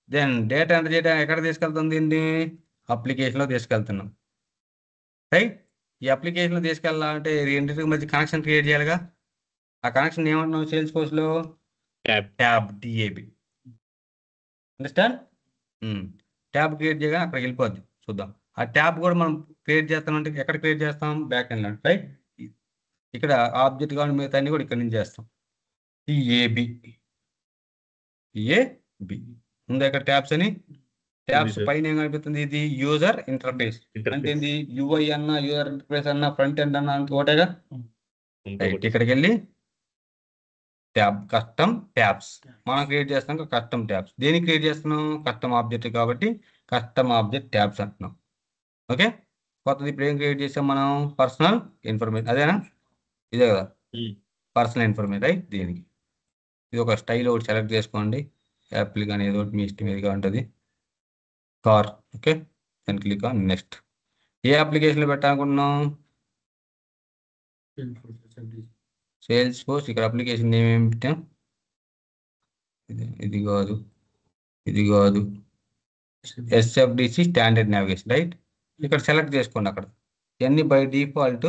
D: దెన్ డేటా ఎంటర్ చేయడం ఎక్కడ తీసుకెళ్తుంది? దీన్ని అప్లికేషన్లో తీసుకెళ్తున్నాం, రైట్? ఈ అప్లికేషన్లో తీసుకెళ్ళాలంటే రెండింటికి మధ్య కనెక్షన్ క్రియేట్ చేయాలిగా. ఆ కనెక్షన్ ఏమంటున్నాం సేల్స్ కోర్స్లో? Tab, T A B. Understand? Tab create చేయగా అక్కడికి వెళ్ళిపోద్ది. చూద్దాం. ఆ ట్యాబ్ కూడా మనం క్రియేట్ చేస్తామంటే ఎక్కడ క్రియేట్ చేస్తాం? బ్యాక్ ఎండ్లో, రైట్? ఇక్కడ ఆబ్జెక్ట్ కానీ మిగతా అన్ని కూడా ఇక్కడ నుంచి చేస్తాం. టీఏబి ఉందా ఇక్కడ ట్యాబ్స్ అని? Tabs
B: sir.
D: పైన ఏం కనిపిస్తుంది? ఇది యూజర్ ఇంటర్ఫేస్. అంటే
B: Interface.
D: ఏంది? యూఐ అన్న యూజర్ ఇంటర్ఫేస్ అన్న ఫ్రంట్ ఎండ్ అన్న ఒకటేగా. రైట్, ఇక్కడికి వెళ్ళి ట్యాబ్ కస్టమ్ ట్యాబ్స్ మనం క్రియేట్ చేస్తాం. కస్టమ్ ట్యాబ్స్ దేనికి క్రియేట్ చేస్తున్నాం? కస్టమ్ ఆబ్జెక్ట్ కాబట్టి కస్టమ్ ఆబ్జెక్ట్ ట్యాబ్స్ అంటున్నాం. ఓకే, కొత్తది ఇప్పుడు ఏం క్రియేట్ చేసాం మనం? Personal information. అదేనా? ఇదే కదా పర్సనల్ ఇన్ఫర్మేషన్. రైట్, దీనికి ఇది ఒక స్టైల్ ఒకటి సెలెక్ట్ చేసుకోండి. యాపిల్ కానీ ఏదో ఒకటి మీ ఇష్టం ఏదిగా ఉంటుంది. కార్. ఓకే, దాన్ని క్లిక్ ఆన్ నెక్స్ట్. ఏ అప్లికేషన్లో పెట్టాలనుకుంటున్నాం? Salesforce. ఇక్కడ అప్లికేషన్ నేమ్ ఏమి పెట్టాం? ఇది కాదు, ఇది కాదు. SFDC standard navigation. రైట్, ఇక్కడ సెలెక్ట్ చేసుకోండి. అక్కడ ఇవన్నీ బై డిఫాల్ట్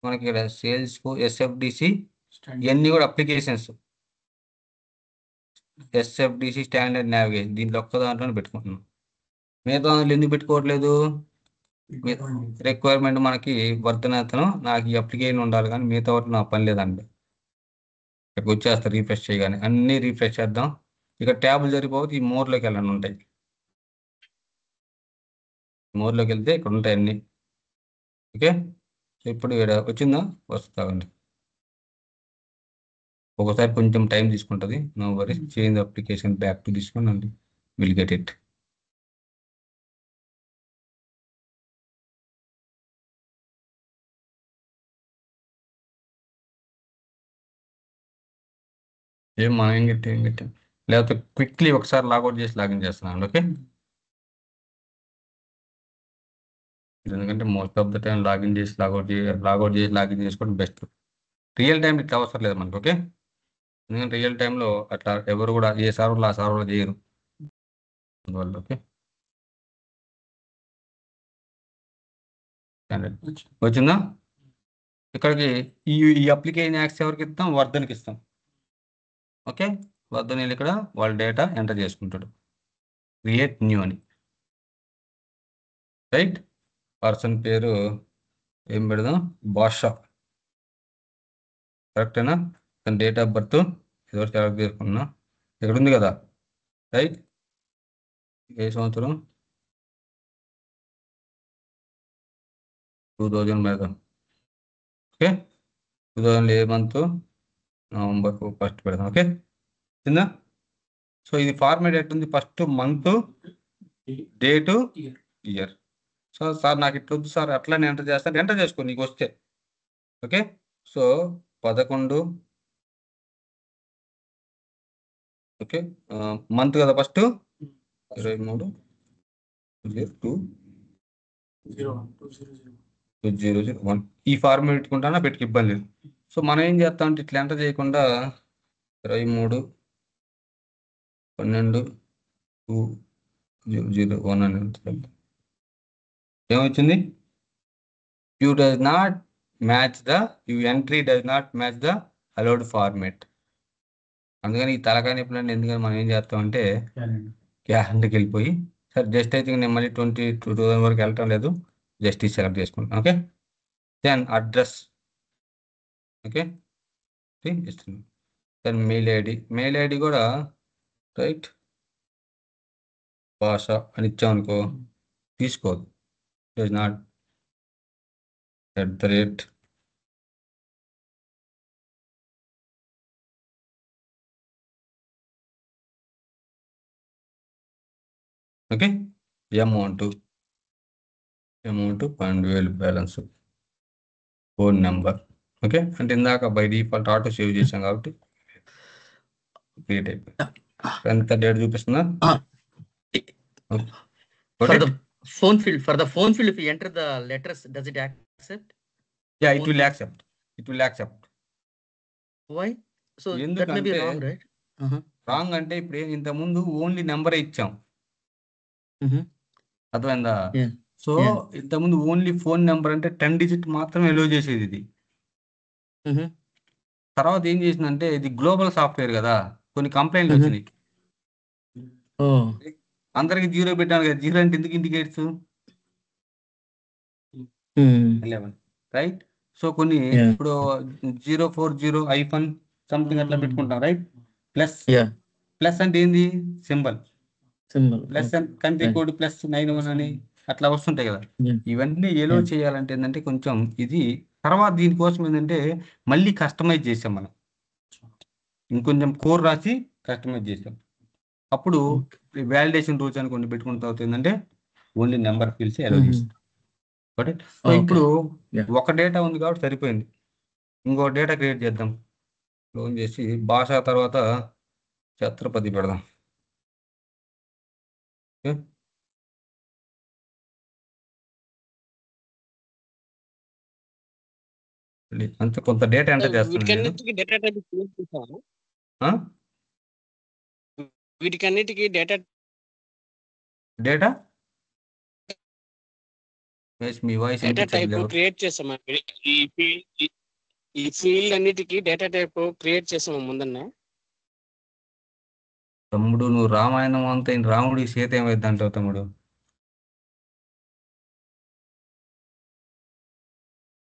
D: మనకి ఇక్కడ సేల్స్ ఫోర్స్ ఎస్ఎఫ్డిసి ఇవన్నీ కూడా అప్లికేషన్స్. ఎస్ఎఫ్డిసి స్టాండర్డ్ నావిగేషన్ దీంట్లో ఒక్క దాంట్లోనే పెట్టుకుంటున్నాం. మిగతా దాంట్లో ఎందుకు పెట్టుకోవట్లేదు? రిక్వైర్మెంట్ మనకి వర్ధనతను నాకు ఈ అప్లికేషన్ ఉండాలి కానీ మిగతా వాటి నాకు పని లేదండి. ఇక్కడికి వచ్చేస్తా రీఫ్రెష్ చేయగానే అన్నీ రీఫ్రెష్ చేద్దాం. ఇక ట్యాబులు సరిపోతే ఈ మోర్లోకి వెళ్ళండి ఉంటాయి. మోర్లోకి వెళ్తే ఇక్కడ ఉంటాయి అన్నీ. ఓకే, సో ఇప్పుడు ఇక్కడ వచ్చిందా? వస్తామండి. ఒకసారి కొంచెం టైం తీసుకుంటుంది. No worries. Change application back to this one అండి, విల్ గెట్ ఇట్. ఏం మనం ఏం పెట్టాం లేకపోతే క్విక్లీ ఒకసారి లాగౌట్ చేసి లాగిన్ చేస్తున్నాను. ఓకే, ఎందుకంటే most of the time login చేసి లాగిన్ చేసుకోవడం బెస్ట్. రియల్ టైం ఇట్లా అవసరం లేదు మనకి. ఓకే, ఎందుకంటే రియల్ టైంలో అట్లా ఎవరు కూడా ఏ సర్వర్లో ఆ సర్వర్లో చేయరు అందువల్ల. ఓకే, వచ్చిందా? ఇక్కడికి ఈ అప్లికేషన్ యాక్సెస్ ఎవరికి ఇస్తాం? వర్ధన్కి ఇస్తాం. ఓకే, వర్ధన్ ఇక్కడ వాళ్ళ డేటా ఎంటర్ చేసుకుంటాడు. క్రియేట్ న్యూ అని. రైట్, పర్సన్ పేరు ఏం పెడదాం? బాషా. కరెక్టేనా? తన డేట్ ఆఫ్ బర్త్ ఎవరు సెలెక్ట్ చేసుకున్నా ఇక్కడ ఉంది కదా. రైట్, ఏ సంవత్సరం? 2000 పెడదాం. ఓకే, 2000 ఏ మంత్? నవంబర్ 1 పెడదాం. ఓకే, కింద. సో ఇది ఫార్మేట్ ఎట్టుంది? First month, date, year. So sir నాకు ఇట్లా వద్దు సార్, అట్లా నేను ఎంటర్ చేస్తాను. ఎంటర్ చేసుకో నీకు వస్తే. Okay, so 11. ఓకే, మంత్ కదా ఫస్ట్ 23/02/2001 ఈ ఫార్మేట్ పెట్టుకుంటానా పెట్టుకు ఇబ్బంది లేదు. సో మనం ఏం చేస్తాం అంటే ఇట్లా ఎంటర్ చేయకుండా 23/12/2001 అని ఏమొచ్చింది? You does not match the entry does not match the allowed format. అందుకని ఈ తలకాయ నొప్పులన్నీ ఎందుకని మనం ఏం చేస్తామంటే క్యాలెండర్కి వెళ్ళిపోయి సార్ జస్ట్ అయితే నేను మళ్ళీ 2000 వరకు వెళ్ళటం లేదు, జస్ట్ ఈ సెలెక్ట్ చేసుకుంటాను. Okay, then address. ఓకే, ఇస్తుంది. దెన్ మెయిల్ ఐడి కూడా రైట్ భాష అని ఇచ్చామనుకో తీసుకోదు. It not @ okay, amount 12,000 balance, phone number. Okay, అంటే ఇందాక బై డిఫాల్ట్ ఆటో సేవ్ చేసాం కాబట్టి క్రియేట్ అయిపోయింది. ఎంత date చూపిస్తుందా?
C: For the phone field, if you enter the letters, does it accept?
D: Yeah, it will accept.
C: Why? So that may be
D: ఎందుకంటే
C: wrong, right?
D: Wrong అంటే ఇప్పుడు ఇంత ముందు ఓన్లీ నెంబరే ఇచ్చాం. అర్థమైందా?
C: Yeah.
D: సో ఇంతకుముందు ఓన్లీ ఫోన్ నెంబర్ అంటే 10 డిజిట్ మాత్రమే ఎలో చేసేది ఇది. తర్వాత ఏం చేసిందంటే ఇది గ్లోబల్ సాఫ్ట్వేర్ కదా, కొన్ని కంప్లైంట్లు వచ్చినాయి. అందరికి 0 పెట్టాను కదా, 0 అంటే ఎందుకు ఇండికేట్స్? 11 రైట్. సో కొన్ని ఇప్పుడు 040 ఐఫోన్ సంథింగ్ అట్లా పెట్టుకుంటాం రైట్. ప్లస్
A: ప్లస్ అంటే ఏంది symbol,
B: symbol
A: plus country code +91 అని అట్లా వస్తుంటాయి కదా. ఇవన్నీ ఎలో చేయాలంటే ఏంటంటే కొంచెం ఇది తర్వాత దీనికోసం ఏంటంటే మళ్ళీ కస్టమైజ్ చేసాం మనం, ఇంకొంచెం కోర్ రాసి కస్టమైజ్ చేసాం. అప్పుడు వాలిడేషన్ రూల్స్ అని కొన్ని పెట్టుకున్న తర్వాత ఏంటంటే ఓన్లీ నెంబర్ ఫీల్డ్స్ ఎలో చేస్తాం. సో ఇప్పుడు ఒక డేటా ఉంది కాబట్టి సరిపోయింది. ఇంకో డేటా క్రియేట్ చేద్దాం. క్లోన్ చేసి భాష తర్వాత ఛత్రపతి పెడదాం. ఓకే, అంతే కొంత డేటా ఎంటర్ చేస్తాను నేను.
F: వీటికన్నిటికీ డేటా టైప్ క్రియేట్ చేసాము.
A: ఆ?
F: వీటికన్నిటికీ డేటా
A: డేటా మీ వాయిస్
F: డేటా టైప్ క్రియేట్ చేసాము. ఈ ఫీల్డ్ అన్నిటికీ డేటా టైప్ క్రియేట్ చేసాము ముందన్నే.
A: తమ్ముడు నువ్వు రామాయణం అంతా రాముడి సీత ఏమైంది అంటావు తమ్ముడు?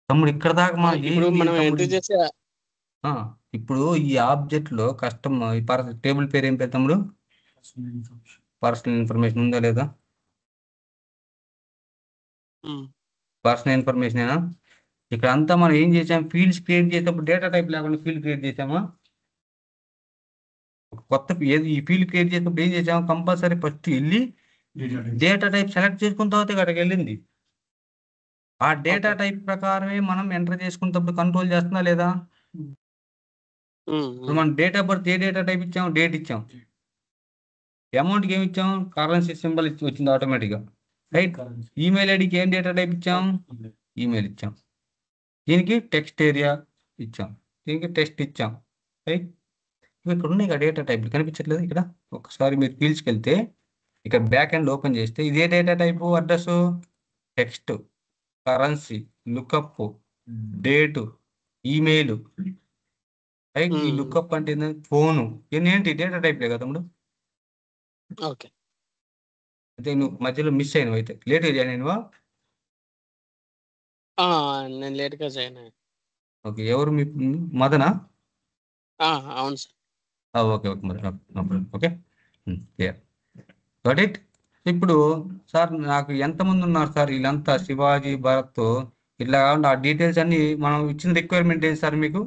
A: తమ్ముడు ఇక్కడ దాకా
F: ఇప్పుడు మనం ఎంటర్ చేసే
A: ఇప్పుడు ఈ ఆబ్జెక్ట్ లో కస్టమ్ ఈ టేబుల్ పేరు ఏం పేరు తమ్ముడు? పర్సనల్ ఇన్ఫర్మేషన్ ఉందా లేదా? పర్సనల్ ఇన్ఫర్మేషన్ ఏనా? ఇక్కడ అంతా మనం ఏం చేసాం, ఫీల్డ్స్ క్రియేట్ చేసేటప్పుడు డేటా టైప్ లేకుండా ఫీల్డ్ క్రియేట్ చేసామా? కొత్త ఈ ఫీల్డ్ క్రియేట్ చేసినప్పుడు ఏం చేసాము, కంపల్సరీ ఫస్ట్ వెళ్ళి డేటా టైప్ సెలెక్ట్ చేసుకున్న తర్వాత ఇక్కడికి వెళ్ళింది. ఆ డేటా టైప్ ప్రకారమే మనం ఎంటర్ చేసుకున్నప్పుడు కంట్రోల్ చేస్తుందా లేదా? ఇప్పుడు మనం date of birth A data type ఇచ్చాం, డేట్ ఇచ్చాం. అమౌంట్కి ఏమి ఇచ్చాం, కరెన్సీ సింబల్ వచ్చింది ఆటోమేటిక్గా, రైట్. ఈమెయిల్ ఐడికి ఏం డేటా టైప్ ఇచ్చాం, ఈమెయిల్ ఇచ్చాం. దీనికి టెక్స్ట్ ఏరియా ఇచ్చాం, దీనికి టెక్స్ట్ ఇచ్చాం, రైట్. ఇక్కడ ఉన్నాయి డేటా టైప్ కనిపించట్లేదు. ఇక్కడ ఒకసారి మీరు ఫీల్డ్స్కి వెళ్తే ఇక్కడ బ్యాక్ ఎండ్ ఓపెన్ చేస్తే ఇదే data type, address, text, currency, lookup, date, email, right. ఈ లుకప్ అంటే ఫోను, ఏంటి డేటా టైప్ కదా తమ్ముడు?
F: ఓకే.
A: అయితే నువ్వు మధ్యలో మిస్ అయినవు, అయితే లేట్గా జాయిన్ అయినవా?
F: నేను లేట్గా జాయిన్ అయ్యాను.
A: ఓకే, ఎవరు మీ మదనా?
F: అవును సార్.
A: ఓకే ఓకే మరి ఓకే గాట్ ఇట్. ఇప్పుడు సార్ నాకు ఎంతమంది ఉన్నారు సార్ వీళ్ళంతా, శివాజీ, భరత్ ఇట్లా కాకుండా ఆ డీటెయిల్స్ అన్ని మనం ఇచ్చిన రిక్వైర్మెంట్ ఏంటి సార్ మీకు?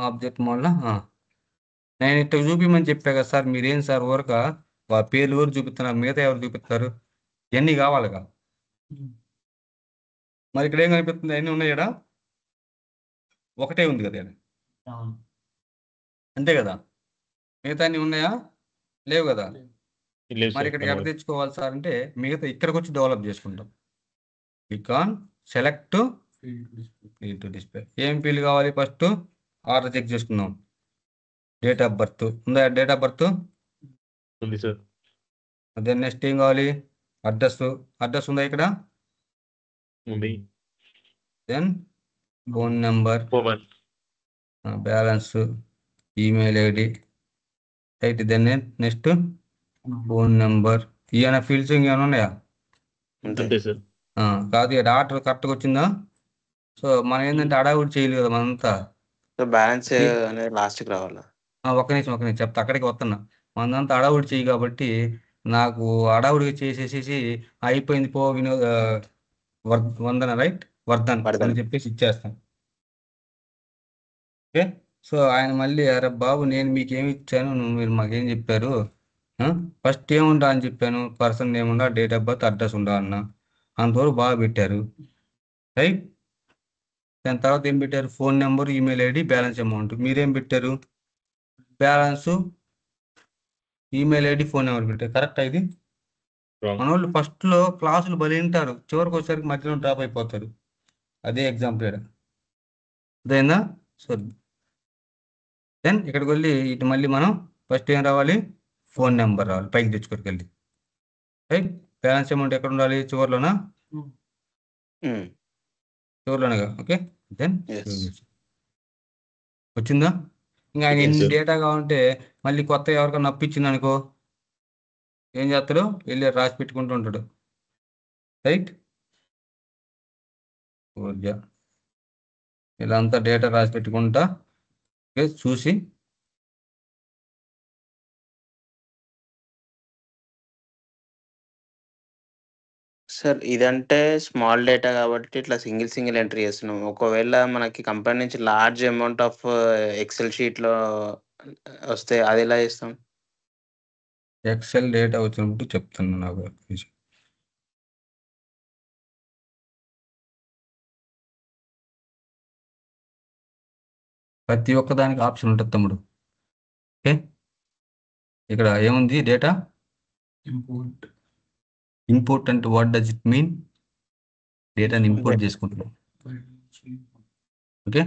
A: ఆబ్జెక్ట్ మోడ్లో నేను ఇట్లా చూపించమని చెప్పా కదా సార్, మీరేం సార్ ఊరక పేర్లు ఊరు చూపిస్తున్నారు, మిగతా ఎవరు చూపిస్తారు? ఇవన్నీ కావాలిగా. మరి ఇక్కడ ఏం కనిపిస్తుంది, అన్నీ ఉన్నాయి ఇక్కడ, ఒకటే ఉంది కదా ఇక్కడ, అంతే కదా? మిగతా అన్ని ఉన్నాయా, లేవు కదా? మరి ఇక్కడ ఎక్కడ తెచ్చుకోవాలి సార్ అంటే మిగతా ఇక్కడికి వచ్చి డెవలప్ చేసుకుంటాం. Click select field to display. ఏం ఫీల్డ్ కావాలి, ఫస్ట్ ఆర్డర్ చెక్ చేసుకుందాం. డేట్ ఆఫ్ బర్త్ ఉందా, డేట్ ఆఫ్ బర్త్
B: ఉంది సార్.
A: అదే. నెక్స్ట్ ఏం కావాలి, అడ్రస్ ఉందా ఇక్కడ?
B: ఉంది.
A: Then phone number,
B: mobile,
A: balance, email ID, right. Then next phone number. ఇవన్న ఫీల్డ్స్ ఇంకేమైనా ఉన్నాయా?
B: అంతే సార్.
A: కాదు, ఇక్కడ ఆర్డర్ కరెక్ట్గా వచ్చిందా? సో మనం ఏంటంటే అడావుడి చేయలేదు కదా మనంతా.
G: బ్యాలెన్స్ అనేది లాస్ట్కి రావాలా?
A: ఒక నిమిషం చెప్తా, అక్కడికి వస్తున్నా. మనంతా అడావుడి చేయి కాబట్టి నాకు అడావుడిగా చేసేసేసి అయిపోయింది పో వినోద్ వందన, రైట్, వర్ధన్ అని చెప్పేసి ఇచ్చేస్తాను. ఓకే. సో ఆయన మళ్ళీ అరే బాబు నేను మీకు ఏమి ఇచ్చాను, మీరు మాకేం చెప్పారు, ఫస్ట్ ఏముండా అని చెప్పాను, పర్సన్ ఏముండా, డేట్ ఆఫ్ బర్త్, అడ్రస్ ఉండా అన్న, అంతవరకు బాగా పెట్టారు, రైట్. దాని తర్వాత ఏం పెట్టారు, phone number, email ID, balance amount. మీరేం పెట్టారు, balance, email ID, phone number పెట్టారు. కరెక్ట్ ఇది? మన వాళ్ళు ఫస్ట్లో క్లాసులు బలి వింటారు, చివరికి వచ్చేసరికి మధ్యలో డ్రాప్ అయిపోతారు. అదే ఎగ్జాంపుల్ ఇక్కడ అదేందా? సో దెన్ ఇక్కడికి వెళ్ళి ఇటు మళ్ళీ మనం ఫస్ట్ ఏం రావాలి, ఫోన్ నెంబర్ రావాలి, పైకి తెచ్చుకోరికి వెళ్ళి, రైట్. బ్యాలెన్స్ అమౌంట్ ఎక్కడ ఉండాలి, చివరిలోనా? చివరిలోనేగా. ఓకే. దెన్ వచ్చిందా? ఇంకా ఆయన ఎన్ని డేటా కావాలంటే మళ్ళీ కొత్త ఎవరికైనా అప్పించింది అనుకో ఏం చేస్తాడు, వెళ్ళి రాసి పెట్టుకుంటూ ఉంటాడు, రైట్. ఇలా అంతా డేటా రాసి పెట్టుకుంటా చూసి
G: సార్ ఇదంటే స్మాల్ డేటా కాబట్టి ఇట్లా సింగిల్ ఎంట్రీ చేస్తున్నాం. ఒకవేళ మనకి కంపెనీ నుంచి లార్జ్ అమౌంట్ ఆఫ్ ఎక్సెల్ షీట్‌లో వస్తే అది ఎలా చేస్తాం?
D: ఎక్సెల్ డేటా వచ్చినప్పుడు చెప్తాను నాకు ఒక నిమిషం. ప్రతి ఒక్క దానికి ఆప్షన్ ఉంటుంది తమ్ముడు. ఓకే, ఇక్కడ ఏముంది డేటా ఇంపోర్ట్ అంటే వాట్ డస్ ఇట్ మీన్? డేటాని ఇంపోర్ట్ చేసుకుంటున్నాం. ఓకే,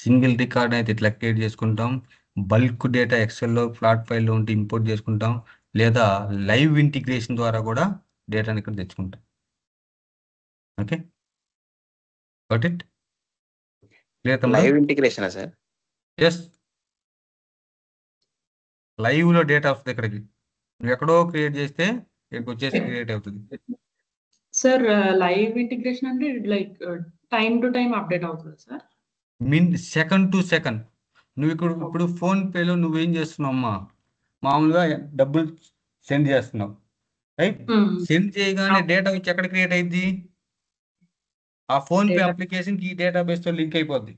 D: సింగిల్ రికార్డ్ అయితే ఇట్లా క్రియేట్ చేసుకుంటాం. బల్క్ డేటా ఎక్సెల్లో ఫ్లాట్ ఫైల్లో ఉంటే ఇంపోర్ట్ చేసుకుంటాం, లేదా లైవ్ ఇంటిగ్రేషన్ ద్వారా కూడా డేటాని ఇక్కడ తెచ్చుకుంటాం. Okay, got it? క్లియర్ తమ్ముడు?
G: లైవ్ ఇంటిగ్రేషనా సార్?
D: ఎస్, లైవ్లో డేటా వస్తుంది ఇక్కడికి. నువ్వు ఎక్కడో క్రియేట్ చేస్తే ఇక్కడికి వచ్చేసి క్రియేట్ అవుతుంది.
H: సార్ లైవ్ ఇంటిగ్రేషన్ అంటే like time to time update అవుతుంది సార్?
D: Second to second. నువ్వు ఇప్పుడు ఫోన్పేలో నువ్వేం చేస్తున్నావు అమ్మా? మామూలుగా డబ్బులు సెండ్ చేస్తున్నావు, రైట్? సెండ్ చేయగానే డేటా వచ్చి ఎక్కడ క్రియేట్ అయింది? ఆ ఫోన్పే అప్లికేషన్కి ఈ డేటాబేస్తో లింక్ అయిపోద్ది,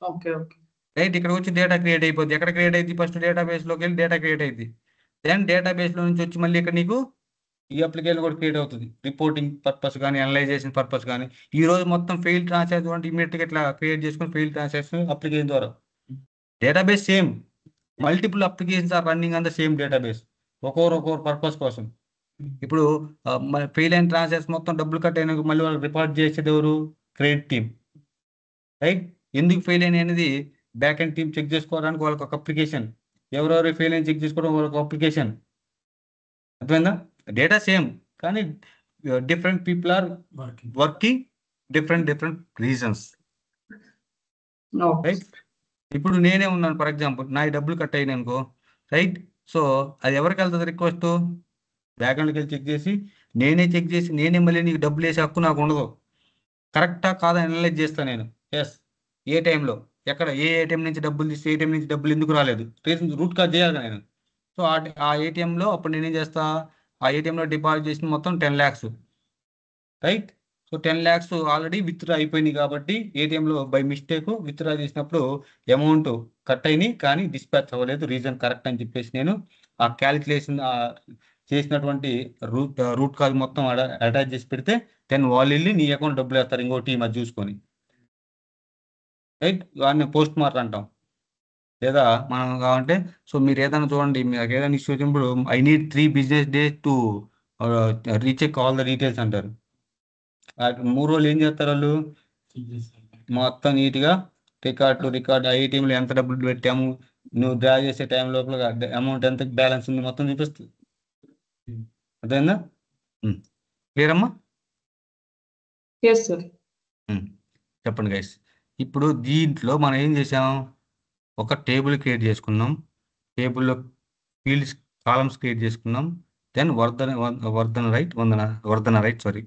H: ఓకే ఓకే
D: రైట్? ఇక్కడ వచ్చి డేటా క్రియేట్ అయిపోద్ది. ఎక్కడ క్రియేట్ అయింది? ఫస్ట్ డేటాబేస్లోకి వెళ్ళి డేటా క్రియేట్ అయింది. దెన్ డేటాబేస్లో నుంచి వచ్చి మళ్ళీ ఇక్కడ నీకు ఈ అప్లికేషన్ కూడా క్రియేట్ అవుతుంది, రిపోర్టింగ్ పర్పస్ కానీ అనలైజేషన్ పర్పస్ కానీ. ఈ రోజు మొత్తం ఫెయిల్ ట్రాన్సాక్షన్ అంటే ఇమీడియట్గా ఇట్లా క్రియేట్ చేసుకుని ఫెయిల్ ట్రాన్సాక్షన్ అప్లికేషన్ ద్వారా. Database same, multiple applications are running on the same database, ఒక్కొక్క పర్పస్ కోసం. ఇప్పుడు ఫెయిల్ అయిన ట్రాన్సాక్షన్ మొత్తం డబ్బులు కట్ అయినా మళ్ళీ వాళ్ళు రిపోర్ట్ చేసేది ఎవరు? Credit team, right? ఎందుకు ఫెయిల్ అయిన అనేది బ్యాక్ అండ్ టీమ్ చెక్ చేసుకోవడానికి వాళ్ళకి ఒక అప్లికేషన్, ఎవరెవరు ఫెయిల్ అయిన చెక్ చేసుకోవడం వాళ్ళకి అప్లికేషన్. అర్థమైందా? డేటా సేమ్ కానీ different people are working different reasons, right? ఇప్పుడు నేనే ఉన్నాను, ఫర్ ఎగ్జాంపుల్ నా డబ్బులు కట్ అయినాయి అనుకో, రైట్? సో అది ఎవరికి వెళ్తుంది రిక్వెస్ట్? బ్యాక్గ్రౌండ్కి వెళ్ళి చెక్ చేసి నేనే మళ్ళీ నీకు డబ్బులు వేసే హక్కు నాకు ఉండదు. కరెక్టా కాదా అనలైజ్ చేస్తాను నేను. ఎస్, ఏ టైంలో ఎక్కడ ఏ ఏటీఎం నుంచి డబ్బులు తీసి ఏటీఎం నుంచి డబ్బులు ఎందుకు రాలేదు, రీజన్ రూట్ కాజ్ చేయాలి నేను. సో ఆ ఏటీఎంలో అప్పుడు నేనేం చేస్తా, ఆ ఏటీఎంలో డిపాజిట్ చేసిన మొత్తం 10 lakhs, right? So 10 lakhs already withdraw అయిపోయినాయి కాబట్టి ఏటీఎంలో బై మిస్టేక్ విత్డ్రా చేసినప్పుడు అమౌంట్ కట్ అయినాయి కానీ డిస్పాచ్ అవ్వలేదు, రీజన్ కరెక్ట్ అని చెప్పేసి నేను ఆ క్యాలిక్యులేషన్ చేసినటువంటి రూట్ కాజ్ మొత్తం అటాచ్ చేసి పెడితే దెన్ వాళ్ళు వెళ్ళి నీ అకౌంట్ డబ్బులు వేస్తారు, ఇంకో టీం అది చూసుకొని, రైట్? వాడిని పోస్ట్ మార్క్ అంటాం. లేదా మనం కావాలంటే, సో మీరు ఏదైనా చూడండి, మీకు ఏదైనా ఇష్యూ వచ్చినప్పుడు I need 3 business days to recheck all the details అంటారు. 3 రోజులు ఏం చేస్తారు వాళ్ళు? మొత్తం నీట్గా రికార్డ్ ఐటీఎంలో ఎంత డబ్బులు పెట్టాము, నువ్వు డ్రా చేసే టైం లోపల అమౌంట్ ఎంత బ్యాలెన్స్ ఉంది మొత్తం చూపిస్తుంది. అదేనా? క్లియర్ అమ్మా?
H: Yes sir.
D: చెప్పండి గైస్. ఇప్పుడు దీంట్లో మనం ఏం చేసాం, ఒక టేబుల్ క్రియేట్ చేసుకున్నాం, టేబుల్లో ఫీల్డ్స్ కాలమ్స్ క్రియేట్ చేసుకున్నాం. దెన్ వర్ధన రైట్ సారీ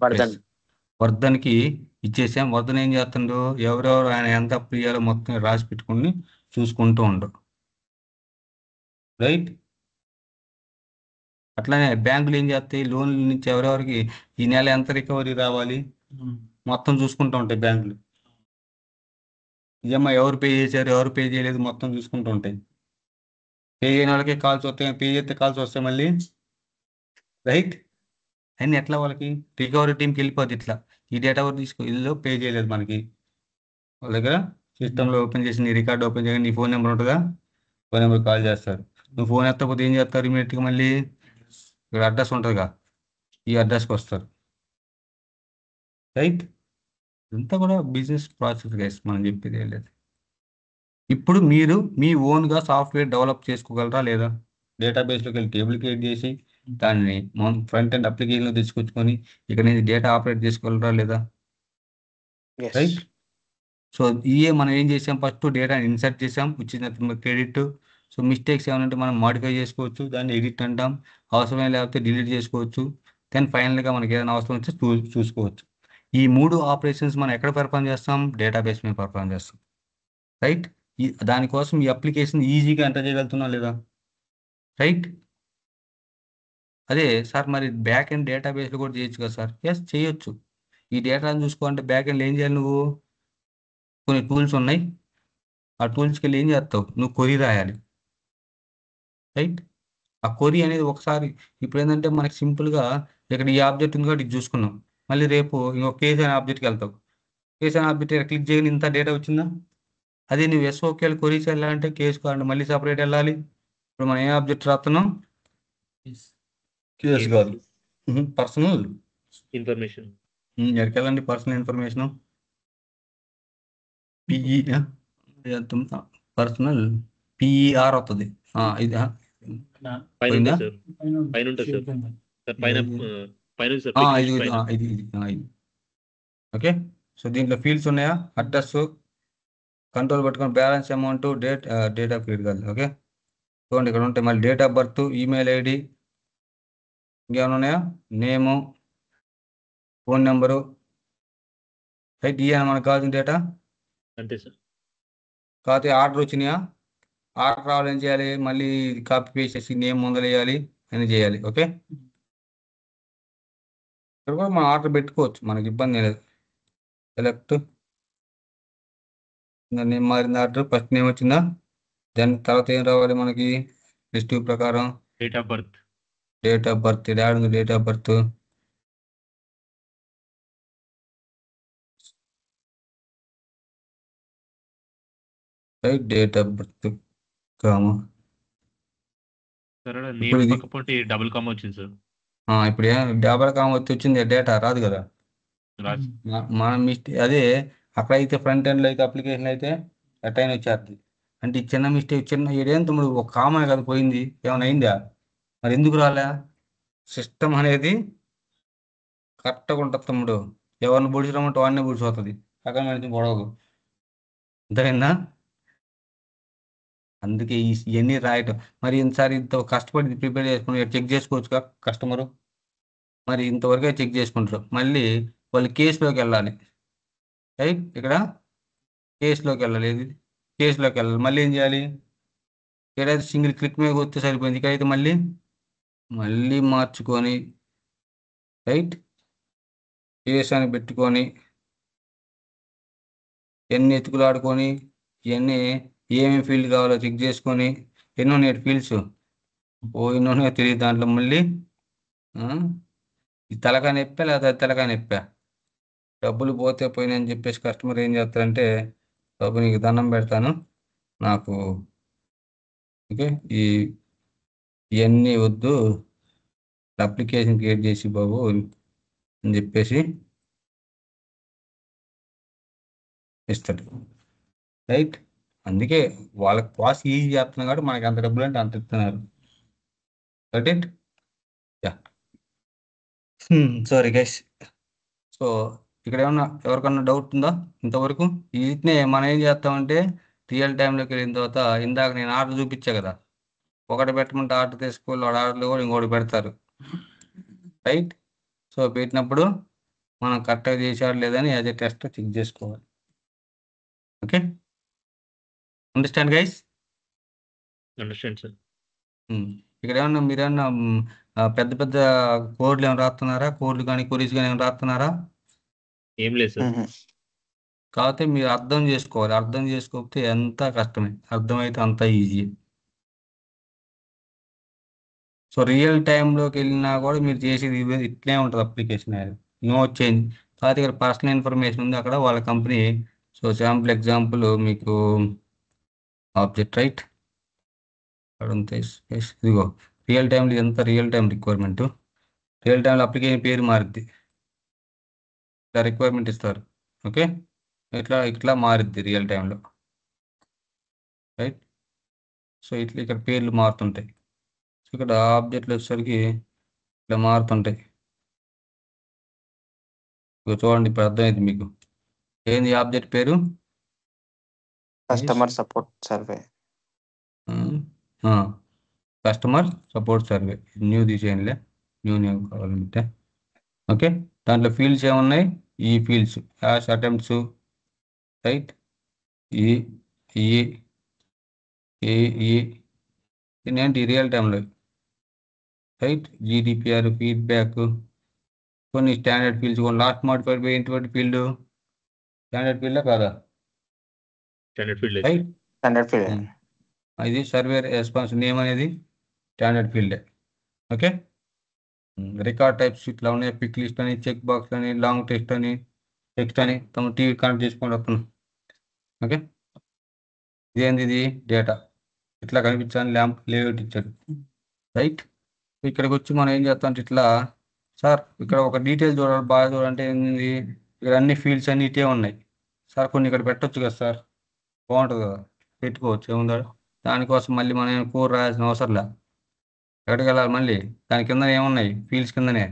D: వర్ధన్కి ఇచ్చేసాం. వర్ధన్ ఏం చేస్తుండో ఎవరెవరు ఆయన ఎంత అప్పు ఇయ్యాలో మొత్తం రాసి పెట్టుకుని చూసుకుంటూ ఉండవు, రైట్? అట్లానే బ్యాంకులు ఏం చేస్తాయి, లోన్ల నుంచి ఎవరెవరికి ఈ నెల ఎంత రికవరీ రావాలి మొత్తం చూసుకుంటూ ఉంటాయి బ్యాంకులు. ఈఎంఐ ఎవరు పే చేశారు ఎవరు పే చేయలేదు మొత్తం చూసుకుంటూ ఉంటాయి. పే చేయని వాళ్ళకి కాల్స్ వస్తాయి, పే చేస్తే కాల్స్ వస్తాయి మళ్ళీ, రైట్? అన్నీ ఎట్లా వాళ్ళకి రికవరీ టీంకి వెళ్ళిపోద్ది. ఇట్లా ఈ డేటా ఎవరు ఇల్లు పే చేయలేదు మనకి, వాళ్ళ దగ్గర సిస్టంలో ఓపెన్ చేసి నీ రికార్డ్ ఓపెన్ చేయగా నీ ఫోన్ నెంబర్ ఉంటుందా, ఫోన్ నెంబర్ కాల్ చేస్తారు. నువ్వు ఫోన్ ఎత్తకపోతే ఏం చేస్తారు, ఇమీడియట్గా మళ్ళీ ఇక్కడ అడ్రస్ ఉంటుందిగా, ఈ అడ్రస్కి వస్తారు, రైట్? ఇదంతా కూడా బిజినెస్ ప్రాసెస్ గైస్, మనం చెప్పేది ఏం లేదు. ఇప్పుడు మీరు మీ ఓన్గా సాఫ్ట్వేర్ డెవలప్ చేసుకోగలరా లేదా? డేటాబేస్లోకి వెళ్ళి టేబుల్ క్రియేట్ చేసి దాన్ని ఫ్రంట్ ఎండ్ అప్లికేషన్లో తీసుకొచ్చుకొని ఇక్కడ నుంచి డేటా ఆపరేట్ చేసుకోగలరా లేదా? రైట్? సో మనం ఏం చేసాం, ఫస్ట్ డేటా ఇన్సర్ట్ చేసాం, వచ్చిన క్రెడిట్. సో మిస్టేక్స్ ఏమైనా మనం మాడిఫై చేసుకోవచ్చు, దాన్ని ఎడిట్ అంటాం, అవసరమే లేకపోతే డిలీట్ చేసుకోవచ్చు. దెన్ ఫైనల్గా మనకి ఏదైనా అవసరం వస్తే చూసుకోవచ్చు. ఈ 3 ఆపరేషన్స్ మనం ఎక్కడ పర్ఫామ్ చేస్తాం? డేటాబేస్ మీద పర్ఫామ్ చేస్తాం, రైట్? దానికోసం ఈ అప్లికేషన్ ఈజీగా ఎంటర్ చేయగలుగుతున్నాం లేదా, రైట్? అదే సార్ మరి బ్యాక్ ఎండ్ డేటాబేస్లో కూడా చేయొచ్చు కదా సార్? ఎస్ చేయొచ్చు. ఈ డేటాను చూసుకోవాలంటే బ్యాక్ ఎండ్లో ఏం చేయాలి నువ్వు? కొన్ని టూల్స్ ఉన్నాయి. ఆ టూల్స్కి వెళ్ళి ఏం చేస్తావు? నువ్వు క్వరీ రాయాలి, రైట్? ఆ క్వరీ అనేది ఒకసారి ఇప్పుడు ఏంటంటే మనకి సింపుల్గా ఇక్కడ ఈ ఆబ్జెక్ట్ ఉంది కాబట్టి ఇది చూసుకున్నాం. మళ్ళీ రేపు ఇంకొక కేస్ అనే ఆబ్జెక్ట్కి వెళ్తావు. కేస్ అనే ఆబ్జెక్ట్ క్లిక్ చేయని ఇంత డేటా వచ్చిందా? అదే నువ్వు ఎస్ఓకేఎల్ క్వరీస్ వెళ్ళాలంటే కేసు కావాలంటే మళ్ళీ సపరేట్ వెళ్ళాలి. ఇప్పుడు మనం ఏ ఆబ్జెక్ట్ రాస్తున్నాం? కేసు కాదు, పర్సనల్
B: ఇన్ఫర్మేషన్.
D: ఎక్కడికి వెళ్ళండి? Personal information PE personal PER వస్తుంది. ఇది
B: పైన
D: పోయిందా?
B: ఉంటుంది సార్, పైన ఉంటుంది సార్. సార్ పైన పైన ఉంది సార్,
D: ఇది
B: పిక్ లిస్ట్
D: ఇది
B: పైన.
D: ఇది ఇది ఇది ఓకే. సో దీంట్లో ఫీల్డ్స్ ఉన్నాయా? అడ్రస్, కంట్రోల్ పెట్టుకొని balance amount, date of period కాదు. ఓకే చూడండి ఇక్కడ ఉంటాయి. మళ్ళీ date of birth, email ID, ఇంకేమైనా ఉన్నాయా? నేము, ఫోన్ నెంబరు, రైట్? ఇవి మనకు కావాల్సిన డేటా.
B: అంతే సార్.
D: కాకపోతే ఆర్డర్ వచ్చినాయా? ఆర్డర్ రావాలి ఏం చేయాలి? మళ్ళీ కాపీ పేస్ట్ చేసి నేమ్ ముందర వేయాలి అని చేయాలి. ఓకే ఇక్కడ కూడా మనం ఆర్డర్ పెట్టుకోవచ్చు, మనకి ఇబ్బంది లేదు. సెలెక్ట్ నేమ్ మారింది, ఆర్డర్ ఫస్ట్ నేమ్ వచ్చిందా? దెన్ తర్వాత ఏం రావాలి మనకి? లిస్ట్ ప్రకారం
B: date of birth,
D: date of birth, డాడ్ ఉంది date of birth, right? Date of birth comma
B: sir
D: ఇప్పుడు
B: నేమ్
D: ఇది
B: పక్క పొంటి డబుల్ కామా వచ్చింది సార్.
D: ఇప్పుడు డబల్ కామా వచ్చింది, డేటా రాదు కదా.
B: రాజ్
D: మనం మిస్టేక్ అదే. అక్కడైతే ఫ్రంట్ ఎండ్లో అయితే అప్లికేషన్ అయితే ఎట్టయినా వచ్చేస్తుంది. అంటే ఈ చిన్న మిస్టేక్, చిన్న ఏడేం తమ్ముడు ఒక కామన్ కదా పోయింది, ఏమైనా అయిందా? మరి ఎందుకు రాలే? సిస్టమ్ అనేది కరెక్ట్గా ఉంటుంది తమ్ముడు. ఎవరిని పొడిచిరమ్మంటే వాడినే పొడిచిపోతుంది, అక్కడ మనకి గొడవకు. అర్థమైందా? అందుకే ఇవన్నీ రాయటం. మరి ఇంతసారి ఇంత కష్టపడి ప్రిపేర్ చేసుకుని చెక్ చేసుకోవచ్చు కస్టమరు. మరి ఇంతవరకే చెక్ చేసుకుంటారు. మళ్ళీ వాళ్ళు కేసులోకి వెళ్ళాలి, రైట్? ఇక్కడ కేసులోకి వెళ్ళాలి, ఇది కేసులోకి వెళ్ళాలి. మళ్ళీ ఏం చేయాలి? ఏదైతే సింగిల్ క్లిక్ మీద వస్తే సరిపోయింది. ఇక్కడైతే మళ్ళీ మళ్ళీ మార్చుకొని, రైట్? కేసు అని పెట్టుకొని ఎన్ని ఎత్తుకులాడుకొని ఇవన్నీ ఏమేమి ఫీల్డ్ కావాలో చెక్ చేసుకొని, ఎన్ని ఉన్నాయి ఫీల్డ్స్? ఎన్ని ఉన్నాయో తెలియదు. దాంట్లో మళ్ళీ ఈ తలకాయ నొప్పా లేదా తెలకాయ నొప్పా? డబ్బులు పోతే పోయినాయని చెప్పేసి కస్టమర్ ఏం చేస్తారంటే, బాబు నీకు దండం పెడతాను, నాకు ఓకే ఇవన్నీ వద్దు, అప్లికేషన్ క్రియేట్ చేసి బాబు అని చెప్పేసి ఇస్తాడు, రైట్? అందుకే వాళ్ళకి పాస్ ఈజీ చేస్తున్నారు కాబట్టి మనకి అంత డబ్బులు అంటే అంత ఇస్తున్నారు. Right? Yeah, sorry guys. So ఇక్కడ ఏమన్నా ఎవరికన్నా డౌట్ ఉందా ఇంతవరకు? వీటినే మనం ఏం చేస్తామంటే రియల్ టైంలోకి వెళ్ళిన తర్వాత, ఇందాక నేను ఆర్డర్ చూపించా కదా, ఒకటి పెట్టమంటే ఆర్డర్ తీసుకోవాలి, వాడు ఆర్డర్లో కూడా ఇంకోటి పెడతారు, రైట్? సో పెట్టినప్పుడు మనం కరెక్ట్గా చేసాడు లేదని యాజ్ ఏ టెస్ట్ చెక్ చేసుకోవాలి. Okay, understand guys?
B: Understand sir.
D: ఇక్కడ ఏమన్నా మీరేమన్నా పెద్ద పెద్ద కోడ్లు ఏమైనా రాస్తున్నారా? కోడ్లు కానీ క్వరీస్ కానీ ఏమైనా రాస్తున్నారా?
B: ఏం లేదు సార్.
D: కాకపోతే మీరు అర్థం చేసుకోవాలి. అర్థం చేసుకోకపోతే ఎంత కష్టమే, అర్థమైతే అంత ఈజీ. సో రియల్ టైంలోకి వెళ్ళినా కూడా మీరు చేసేది ఇట్లే ఉంటుంది అప్లికేషన్, నో చేంజ్. కాకపోతే ఇక్కడ పర్సనల్ ఇన్ఫర్మేషన్ ఉంది అక్కడ వాళ్ళ కంపెనీ. సో శాంపుల్ ఎగ్జాంపుల్ మీకు ఆబ్జెక్ట్, రైట్? ఇదిగో రియల్ టైంలో ఎంత రియల్ టైం రిక్వైర్మెంట్, రియల్ టైంలో అప్లికేషన్ పేరు మారుద్ది, ఇట్లా రిక్వైర్మెంట్ ఇస్తారు. ఓకే, ఇట్లా ఇట్లా మారుద్ది రియల్ టైంలో, రైట్? సో ఇట్లా ఇక్కడ పేర్లు మారుతుంటాయి. సో ఇక్కడ ఆబ్జెక్ట్లు వచ్చేసరికి ఇట్లా మారుతుంటాయి. చూడండి, ఇప్పుడు అర్థమైంది మీకు. ఏంది ఆబ్జెక్ట్ పేరు?
G: Customer support survey.
D: Customer support survey. New తీసేయండిలే, న్యూ కావాలంటే. ఓకే, దాంట్లో ఫీల్డ్స్ ఏమున్నాయి? ఈ ఫీల్డ్స్ హ్యాష్ అటెంప్ట్స్, రైట్? ఈ ఈ ఈ ఏంటి రియల్ టైంలో
A: రైట్. జీడిపిఆర్, ఫీడ్బ్యాక్, కొన్ని స్టాండర్డ్ ఫీల్డ్స్, కొన్ని లాస్ట్ మాడిఫైడ్ బై ఎటువంటి ఫీల్డ్, స్టాండర్డ్ ఫీల్డ్ కాదా,
B: standard field
A: right.
G: Standard field.
A: ఇది సర్వే రెస్పాన్స్ నేమ్ అనేది స్టాండర్డ్ ఫీల్డే. ఓకే. రికార్డ్ టైప్స్ ఇట్లా ఉన్నాయి, పిక్ లిస్ట్ అని, చెక్ బాక్స్ అని, లాంగ్ టెక్స్ట్ అని, తమ టీవీ కనెక్ట్ చేసుకొని వస్తున్నాం. ఓకే. ఇదేంది, ఇది డేటా ఇట్లా కనిపించాలని ల్యాంప్ లేఅవుట్ ఇచ్చాడు, రైట్. ఇక్కడికి వచ్చి మనం ఏం చేస్తాం అంటే ఇట్లా, సార్ ఇక్కడ ఒక డీటెయిల్ చూడాలి, బాగా చూడాలంటే ఏంది, ఇక్కడ అన్ని ఫీల్డ్స్ అన్ని ఇటే ఉన్నాయి సార్, కొన్ని ఇక్కడ పెట్టొచ్చు కదా సార్, బాగుంటుంది కదా, పెట్టుకోవచ్చు, ఏముందా. దానికోసం మళ్ళీ మనం కోడ్ రాయాల్సిన అవసరం లే. ఎక్కడికి వెళ్ళాలి మళ్ళీ, దాని కింద ఏమున్నాయి, ఫీల్డ్స్ కిందనే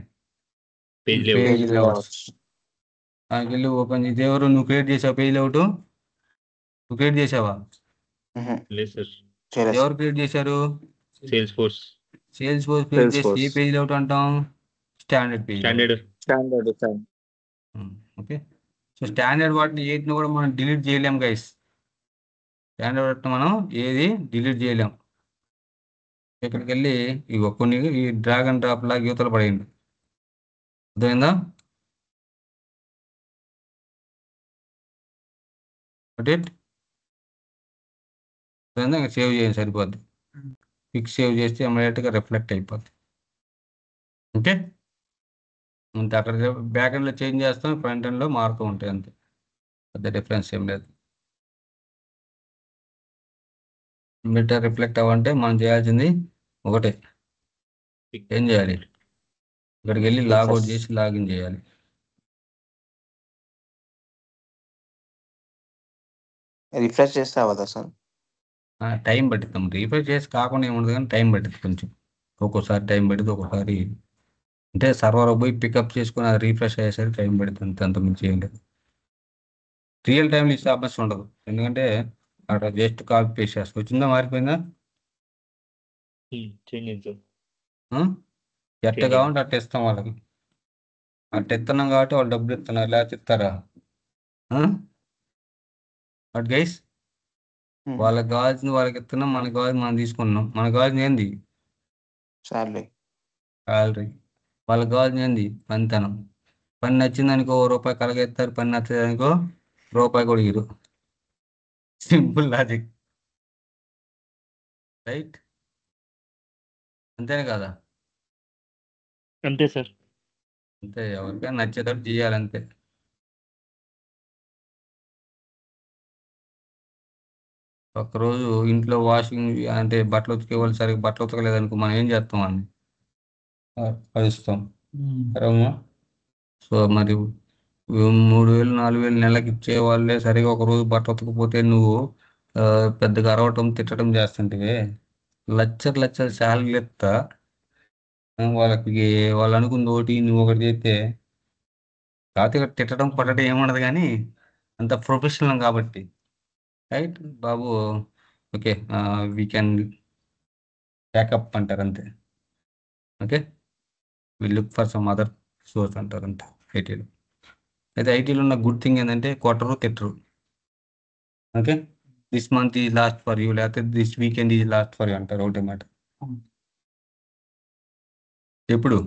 B: page
A: page
G: Page
A: layouts.
G: layouts.
A: దానికి వెళ్ళి ఓపెన్ చేసి, ఎవరు నువ్వు క్రియేట్ చేసావు పేజ్ లేఅవుట్, నువ్వు క్రియేట్ చేసావా,
B: లేదు సార్.
G: చేయలేదు
A: ఎవరు క్రియేట్ చేశారు,
B: sales force
A: sales force create చేసి ఏ
E: Salesforce.
A: పేజ్ లేఅవుట్ అంటాం, standard page.
B: Standard.
E: Standard sir.
A: Okay. So standard వాటిని ఏటిని కూడా మనం డిలీట్ చేయలేం గైస్, స్టాండర్డ్ వాటిని మనం ఏది డిలీట్ చేయలేం. ఇక్కడికి వెళ్ళి ఇగో కొన్ని ఈ డ్రాగ్ అండ్ డ్రాప్ లాగా యువతలు పడేయండి, అర్థమైందా. అర్థమైందా, ఇంకా సేవ్ చేయండి సరిపోద్ది. ఫిక్స్ సేవ్ చేస్తే ఇమ్మీడియట్గా రిఫ్లెక్ట్ అయిపోద్ది. ఓకే. అంతే, అక్కడ బ్యాక్ ఎండ్లో చేంజ్ చేస్తాం, ఫ్రంట్ ఎండ్లో మారుతూ ఉంటాయి, అంతే, పెద్ద డిఫరెన్స్ ఏం లేదు. ఇమ్మీడియట్గా రిఫ్లెక్ట్ అవ్వంటే మనం చేయాల్సింది ఒకటే, ఏం చేయాలి, ఇక్కడికి వెళ్ళి లాగౌట్ చేసి లాగిన్ చేయాలి.
G: రిఫ్రెష్ చేస్తే అవ్వదా సార్?
A: టైం పట్టిద్దాం, రీఫ్రెష్ చేసి కాకుండా ఏముండదు కానీ టైం పట్టింది కొంచెం, ఒక్కోసారి టైం పట్టింది, ఒక్కోసారి అంటే సర్వర్ పోయి పికప్ చేసుకుని అది రీఫ్రెష్ అయ్యేసరికి టైం పడుతుంది, అంత మించి ఏం లేదు. రియల్ టైంలో ఇస్తే అభ్యాసం ఉండదు, ఎందుకంటే అక్కడ జస్ట్ కాపీ పేస్ట్ చేస్తాం. వచ్చిందా, మారిపోయిందా,
B: చేంజ్ అయింది సార్.
A: ఎట్ట కావాలంటే అట్ట ఇస్తాం వాళ్ళకి, అట్ట ఇస్తున్నాం కాబట్టి వాళ్ళు డబ్బులు ఇస్తున్నారు, లేకపోతే ఇస్తారా. బట్ గైస్, వాళ్ళకి కావాల్సింది వాళ్ళకి ఇస్తున్నాం, మనకు కావాల్సింది మనం తీసుకున్నాం. మనకు కావాల్సింది ఏంది,
G: సాలరీ.
A: శాలరీ. వాళ్ళకి కావాల్సింది ఏంది, పనితనం. పని నచ్చింది అనుకో రూపాయి కలగెత్తారు, పని నచ్చదు అనుకో రూపాయి కూడా ఇరు. Simple logic, right. అంతేనే కదా,
B: అంతే సార్.
A: అంతే, ఎవరికైనా నచ్చేటట్టు చేయాలంతే. ఒక్కరోజు ఇంట్లో వాషింగ్ అంటే బట్టలు ఉతికే వాళ్ళు సరిగ్గా బట్టలు ఉతకలేదనుకో మనం ఏం చేస్తాం అని కలుస్తాం. సో మరి 3,000 4,000 నెలకి ఇచ్చే వాళ్ళే సరిగా ఒక రోజు బట్ట ఉతకపోతే నువ్వు పెద్దగా అరవటం తిట్టడం చేస్తుంటివే, లచ్చలు శాలరీలు ఎత్తా వాళ్ళకి, వాళ్ళు అనుకుంది ఒకటి నువ్వు ఒకటి చేస్తే, కాకపోతే ఇక్కడ తిట్టడం పట్టడం ఏముండదు కానీ అంత ప్రొఫెషనల్ కాబట్టి, రైట్ బాబు. ఓకే, వీ కెన్ బ్యాకప్ అంటారు అంతే. Okay, we look for some other source అంటారు అంతే ఐటీలో. అయితే ఐటీలో ఉన్న గుడ్ థింగ్ ఏంటంటే కొట్టరు తిట్టరు. Okay, this month is last for you, లేకపోతే this weekend is last for you అంటారు, ఒకటే మాట. ఎప్పుడు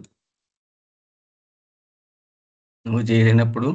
A: నువ్వు చేయలేనప్పుడు